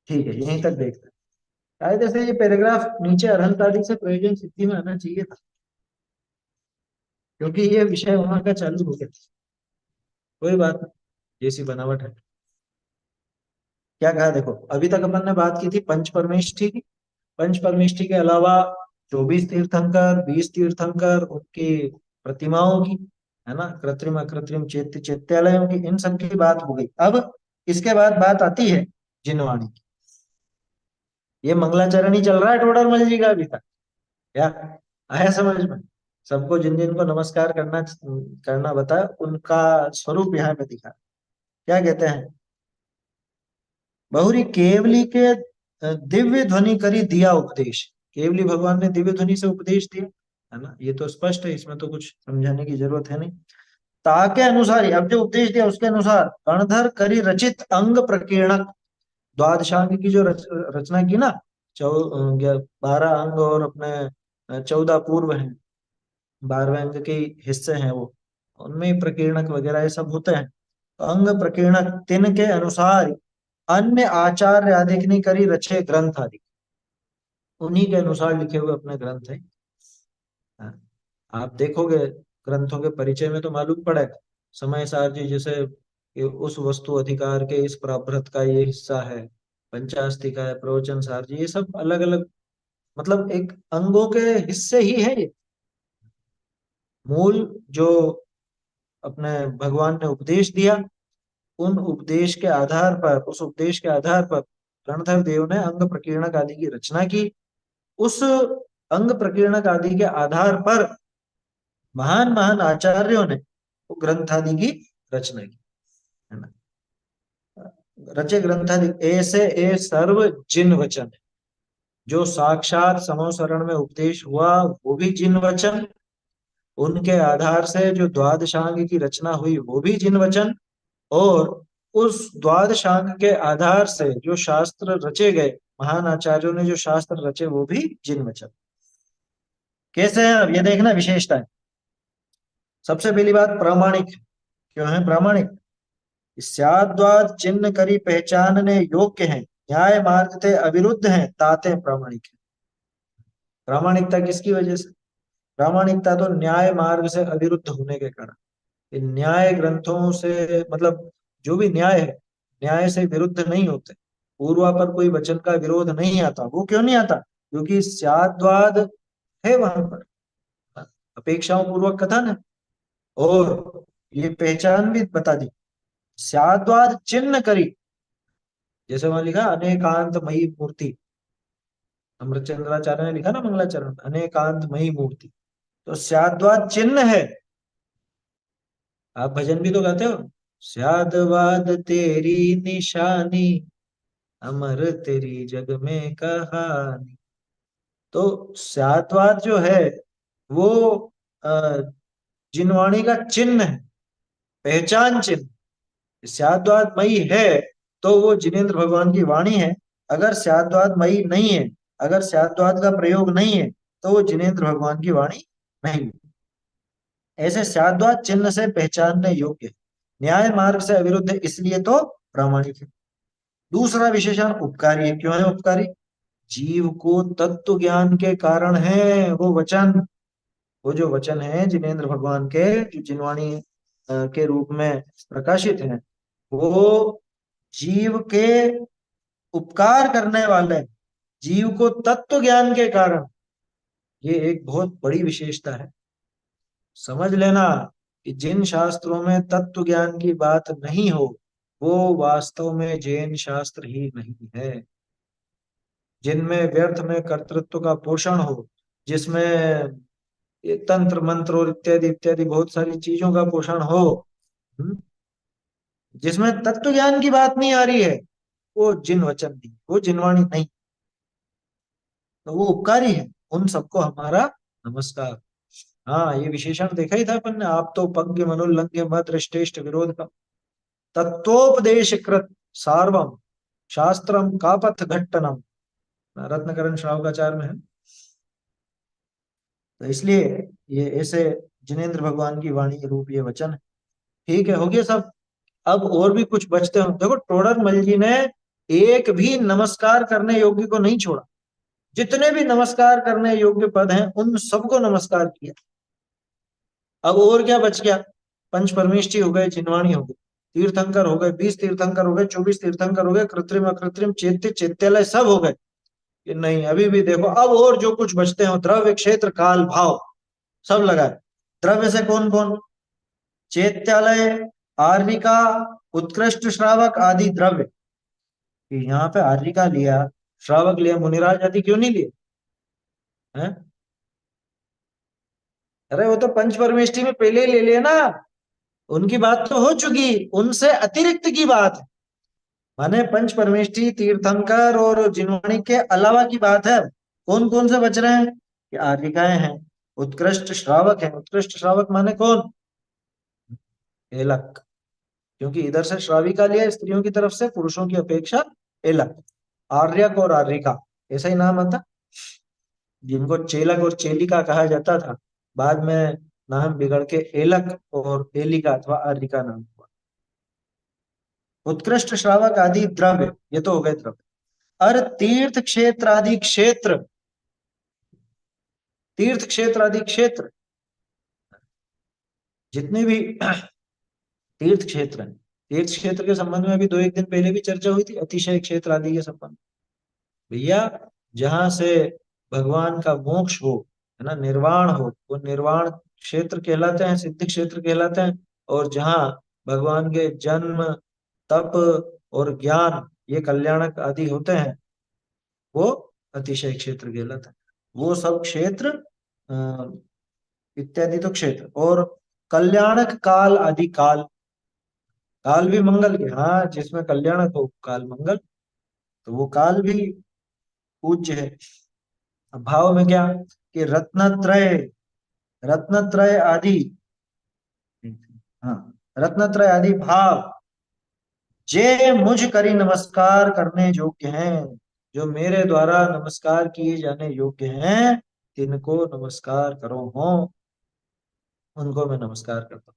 ठीक है, यहीं तक देखते हैं। शायद जैसे ये पैराग्राफ नीचे अरहंत आदि से प्रयोजन सिद्धि में आना चाहिए था, क्योंकि ये विषय वहां का चालू हो गया। कोई बात नहीं, जैसी बनावट है। क्या कहा देखो, अभी तक अपन ने बात की थी पंच परमेष्ठी की। पंच परमेष्ठी के अलावा 24 तीर्थंकर, 20 तीर्थंकर, उनकी प्रतिमाओं की, है ना, कृत्रिम अकृत्रिम चैत्य चैत्यालयों की, इन सब की बात हो गई। अब इसके बाद बात आती है जिनवाणी की। ये मंगलाचरण ही चल रहा है टोडरमल जी का अभी तक। क्या आया समझ में? सबको जिन जिन को नमस्कार करना बताया, उनका स्वरूप यहाँ पे दिखा। क्या कहते हैं, बहुरी केवली के दिव्य ध्वनि करी दिया उपदेश। केवली भगवान ने दिव्य ध्वनि से उपदेश दिया, है ना, ये तो स्पष्ट है, इसमें तो कुछ समझाने की जरूरत है नहीं। ताके अनुसार ही, अब जो उपदेश दिया उसके अनुसार, गणधर करी रचित अंग प्रकीर्णक, द्वादशांग की जो रचना की ना, 12 अंग और अपने 14 पूर्व हैं, 12वें अंग के हिस्से हैं वो, उनमें प्रकीर्णक वगैरह ये सब होते हैं। तो अंग प्रकीर्णक तिन के अनुसार अन्य आचार्य आदि ने करी रचे ग्रंथ आदि, उन्हीं के अनुसार लिखे हुए अपने ग्रंथ हैं। हाँ, आप देखोगे ग्रंथों के परिचय में तो मालूम पड़ेगा। समय सार जी जैसे ये उस वस्तु अधिकार के इस प्राभृत का ये हिस्सा है, पंचास्तिका है, प्रवचन सार जी, ये सब अलग अलग, मतलब एक अंगों के हिस्से ही है ये। मूल जो अपने भगवान ने उपदेश दिया, उन उपदेश के आधार पर, उस उपदेश के आधार पर रणधर देव ने अंग प्रकीर्णक आदि की रचना की। उस अंग प्रकीर्णक आदि के आधार पर महान महान आचार्यों ने वो ग्रंथ आदि की रचना की, है ना। रचे ग्रंथ आदि ऐसे ए सर्व जिन वचन, जो साक्षात समोसरण में उपदेश हुआ वो भी जिन वचन, उनके आधार से जो द्वादशांग की रचना हुई वो भी जिन वचन, और उस द्वादशांग के आधार से जो शास्त्र रचे गए, महान आचार्यों ने जो शास्त्र रचे वो भी जिन वचन। कैसे है अब ये देखना विशेषता है। सबसे पहली बात प्रामाणिक। क्यों है प्रामाणिक? स्याद्वाद चिन्ह करी पहचानने योग्य है, न्याय मार्ग ते अविरुद्ध है, ताते प्रामाणिक है। प्रामाणिकता किसकी वजह से? प्रामाणिकता तो न्याय मार्ग से अविरुद्ध होने के कारण। न्याय ग्रंथों से मतलब जो भी न्याय है, न्याय से विरुद्ध नहीं होते। पूर्वा पर कोई वचन का विरोध नहीं आता। वो क्यों नहीं आता? क्योंकि स्याद्वाद है वहां पर, अपेक्षाओं पूर्वक कथन है, और ये पहचान भी बता दी। स्याद्वाद चिन्ह करी, जैसे वहां लिखा अनेकांतमयी मूर्ति, अमृतचंद्राचार्य ने लिखा ना मंगलाचरण, अनेकांतमयी मूर्ति, तो स्याद्वाद चिन्ह है। आप भजन भी तो गाते हो, स्याद्वाद तेरी निशानी, अमर तेरी जग में कहानी। तो स्याद्वाद जो है वो जिनवाणी का चिन्ह है, पहचान चिन्ह। स्याद्वाद मई है तो वो जिनेन्द्र भगवान की वाणी है। अगर स्याद्वाद मई नहीं है, अगर स्याद्वाद का प्रयोग नहीं है, तो वो जिनेन्द्र भगवान की वाणी नहीं। ऐसे स्याद्वाद चिन्ह से पहचानने योग्य, न्याय मार्ग से अविरुद्ध, इसलिए तो प्रामाणिक है। दूसरा विशेषण उपकारी है। क्यों है उपकारी? जीव को तत्व ज्ञान के कारण है वो वचन। वो जो वचन है जिनेन्द्र भगवान के, जो जिनवाणी के रूप में प्रकाशित है, वो जीव के उपकार करने वाले, जीव को तत्व ज्ञान के कारण। ये एक बहुत बड़ी विशेषता है। समझ लेना कि जिन शास्त्रों में तत्व ज्ञान की बात नहीं हो, वो वास्तव में जैन शास्त्र ही नहीं है। जिनमें व्यर्थ में कर्तृत्व का पोषण हो, जिसमें ये तंत्र मंत्र और इत्यादि इत्यादि बहुत सारी चीजों का पोषण हो, जिसमें तत्व ज्ञान की बात नहीं आ रही है, वो जिन वचन नहीं, वो जिनवाणी नहीं, तो वो उपकारी है। उन सबको हमारा नमस्कार। हाँ, ये विशेषण देखा ही था अपन ने। आप तो पज्ञ मनोल्लंघ्य मत श्रेष्ठ विरोध का तत्वोपदेश कृत सार्वम शास्त्रम कापथ घट्टनम, रत्नकरण श्रावकाचार्य में है। तो इसलिए ये ऐसे जिनेन्द्र भगवान की वाणी रूप ये वचन है। ठीक है, हो गया सब। अब और भी कुछ बचते हो। देखो, टोडरमल जी ने एक भी नमस्कार करने योग्य को नहीं छोड़ा। जितने भी नमस्कार करने योग्य पद हैं उन सबको नमस्कार किया। अब और क्या बच गया? पंच परमेष्ठी हो गए, जिनवाणी हो गए, तीर्थंकर हो गए, 20 तीर्थंकर हो गए, 24 तीर्थंकर हो गए, कृत्रिम अकृत्रिम चैत्य चैत्यालय सब हो गए कि नहीं? अभी भी देखो, अब और जो कुछ बचते हो, द्रव्य क्षेत्र काल भाव सब लगाए। द्रव्य से कौन कौन? चैत्यालय, आर्निका, उत्कृष्ट श्रावक आदि द्रव्य। यहाँ पे आर्निका लिया, श्रावक लिया, मुनिराज आदि क्यों नहीं लिए हैं? अरे वो तो पंच परमेष्ठी में पहले ही ले लिया ना, उनकी बात तो हो चुकी, उनसे अतिरिक्त की बात है। माने पंच परमेष्ठी, तीर्थंकर और जिनवाणी के अलावा की बात है। कौन कौन से बच रहे हैं? कि आर्यिकाएं हैं, उत्कृष्ट श्रावक है। उत्कृष्ट श्रावक माने कौन? एलक, क्योंकि इधर से श्राविका लिया स्त्रियों की तरफ से, पुरुषों की अपेक्षा एलक। आर्यक और आर्यिका ऐसा ही नाम आता, जिनको चेलक और चेलिका कहा जाता था, बाद में नाम बिगड़ के एलक और एलिका अथवा आर्यिका नाम हुआ। उत्कृष्ट श्रावक आदि द्रव्य, ये तो हो गए द्रव्य। और तीर्थ क्षेत्र आदि क्षेत्र, तीर्थ क्षेत्र आदि क्षेत्र, जितने भी तीर्थ क्षेत्र हैं, तीर्थ क्षेत्र के संबंध में भी 2-1 दिन पहले भी चर्चा हुई थी, अतिशय क्षेत्र आदि के संबंध। भैया, जहां से भगवान का मोक्ष हो, है ना, निर्वाण हो, वो निर्वाण क्षेत्र कहलाते हैं, सिद्ध क्षेत्र कहलाते हैं। और जहां भगवान के जन्म, तप और ज्ञान ये कल्याणक आदि होते हैं, वो अतिशय क्षेत्र कहलाता है। वो सब क्षेत्र इत्यादि तो क्षेत्र। और कल्याणक काल आदि काल, काल भी मंगल के, हाँ, जिसमें कल्याणक हो काल मंगल, तो वो काल भी पूज्य है। अब भाव में क्या कि रत्नत्रय, रत्नत्रय आदि, हाँ, रत्नत्रय आदि भाव जे मुझ करी नमस्कार करने योग्य हैं, जो मेरे द्वारा नमस्कार किए जाने योग्य हैं, तिनको नमस्कार करो हो, उनको मैं नमस्कार करता हूँ।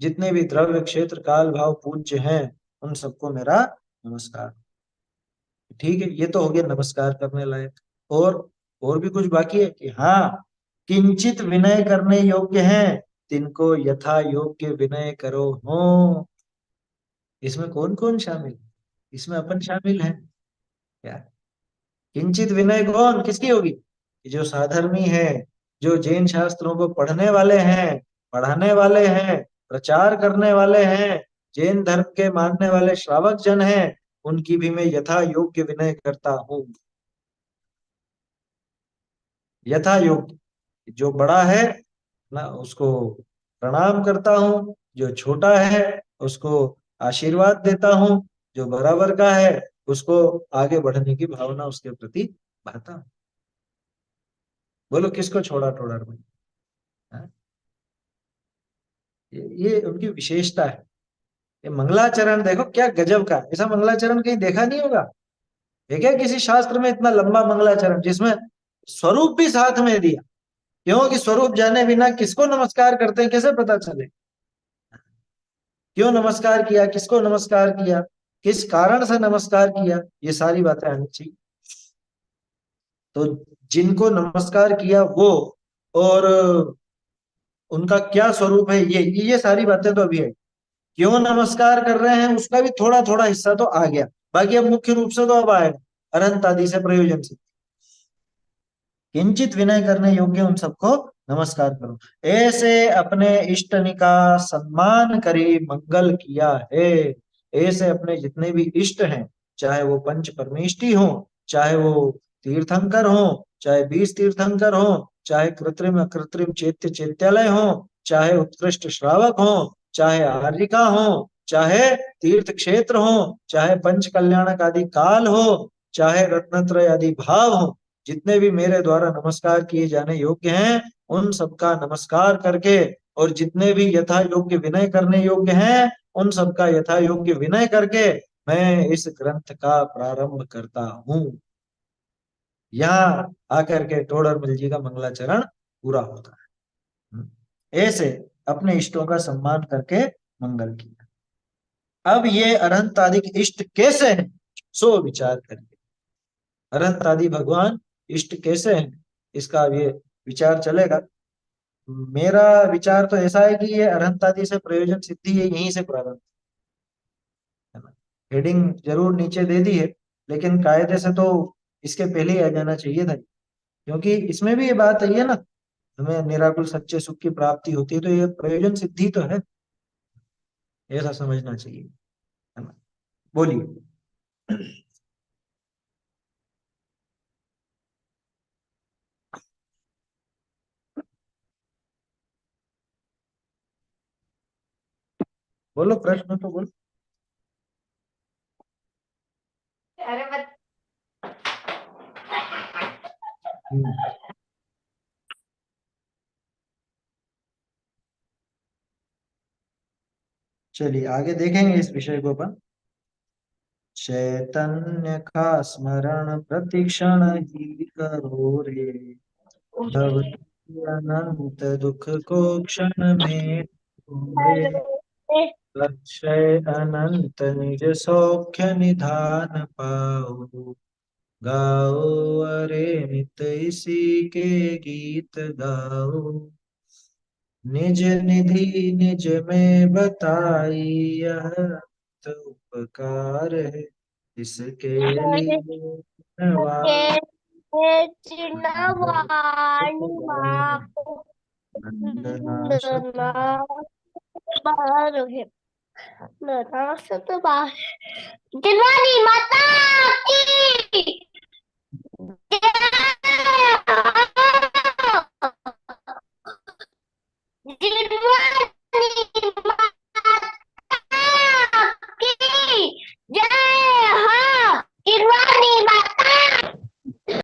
जितने भी द्रव्य क्षेत्र काल भाव पूज्य हैं, उन सबको मेरा नमस्कार। ठीक है, ये तो हो गया नमस्कार करने लायक। और भी कुछ बाकी है कि हाँ, किंचित विनय करने योग्य हैं, तिनको यथा योग्य विनय करो हो। इसमें कौन कौन शामिल? इसमें अपन शामिल हैं क्या? किंचित विनय कौन किसकी होगी? जो साधर्मी है, जो जैन शास्त्रों को पढ़ने वाले हैं, पढ़ाने वाले हैं, प्रचार करने वाले हैं, जैन धर्म के मानने वाले श्रावक जन हैं, उनकी भी मैं यथा योग्य विनय करता हूँ। यथा योग्य, जो बड़ा है ना उसको प्रणाम करता हूँ, जो छोटा है उसको आशीर्वाद देता हूँ, जो बराबर का है उसको आगे बढ़ने की भावना उसके प्रति बहता हूँ। बोलो किसको छोड़ा टोडर में? ये उनकी विशेषता है। ये मंगलाचरण देखो क्या गजब का, ऐसा मंगलाचरण कहीं देखा नहीं होगा। है क्या किसी शास्त्र में इतना लंबा मंगलाचरण जिसमें स्वरूप भी साथ में दिया? क्योंकि स्वरूप जाने बिना किसको नमस्कार करते हैं कैसे पता चले? क्यों नमस्कार किया, किसको नमस्कार किया, किस कारण से नमस्कार किया, ये सारी बातें आनी चाहिए। तो जिनको नमस्कार किया वो, और उनका क्या स्वरूप है, ये सारी बातें तो अभी है। क्यों नमस्कार कर रहे हैं उसका भी थोड़ा थोड़ा हिस्सा तो आ गया, बाकी अब मुख्य रूप से तो अब आएगा अनंत आदि से प्रयोजन से। किंचित विनय करने योग्य उन सबको नमस्कार करो, ऐसे अपने इष्टनि का सम्मान करी मंगल किया है। ऐसे अपने जितने भी इष्ट हैं, चाहे वो पंच परमेष्ठी हो, चाहे वो तीर्थंकर हो, चाहे 20 तीर्थंकर हो, चाहे कृत्रिम अकृत्रिम चैत्य चैत्यालय हो, चाहे उत्कृष्ट श्रावक हो, चाहे आर्यिका हो, चाहे तीर्थ क्षेत्र हो, चाहे पंच कल्याणक आदि काल हो, चाहे रत्नत्रय आदि भाव हो, जितने भी मेरे द्वारा नमस्कार किए जाने योग्य हैं, उन सबका नमस्कार करके और जितने भी यथा योग्य विनय करने योग्य हैं उन सबका यथा योग्य विनय करके मैं इस ग्रंथ का प्रारंभ करता हूँ। यहाँ आकर के टोडरमल जी का मंगलाचरण पूरा होता है। ऐसे अपने इष्टों का सम्मान करके मंगल किया। अब ये अरहंत आदि इष्ट कैसे हैं सो विचार करिए। अरहंत आदि भगवान इष्ट कैसे हैं इसका ये विचार चलेगा। मेरा विचार तो ऐसा है कि ये अरहंत आदि से प्रयोजन सिद्धि है यहीं से प्रारंभ है ना। हेडिंग जरूर नीचे दे दी है लेकिन कायदे से तो इसके पहले ही आ जाना चाहिए था क्योंकि इसमें भी ये बात आई है ना हमें निराकुल सच्चे सुख की प्राप्ति होती है तो ये प्रयोजन सिद्धि तो है ऐसा समझना चाहिए है ना। बोलिए। बोलो प्रश्न तो बोलो। अरे बत हम्म, चलिए आगे देखेंगे इस विषय को अपन। चैतन्य का स्मरण प्रतिक्षण ही करो रे भव अनंत दुख को क्षण में ढूंढे लक्ष्य अनंत निज सौख्य निधान पाओ गाओ अरे नित इसी के गीत गाओ निज निधि निज में बताई यह तो उपकार है इसके लिए धन्यवाद वंदना दिलवाली माता की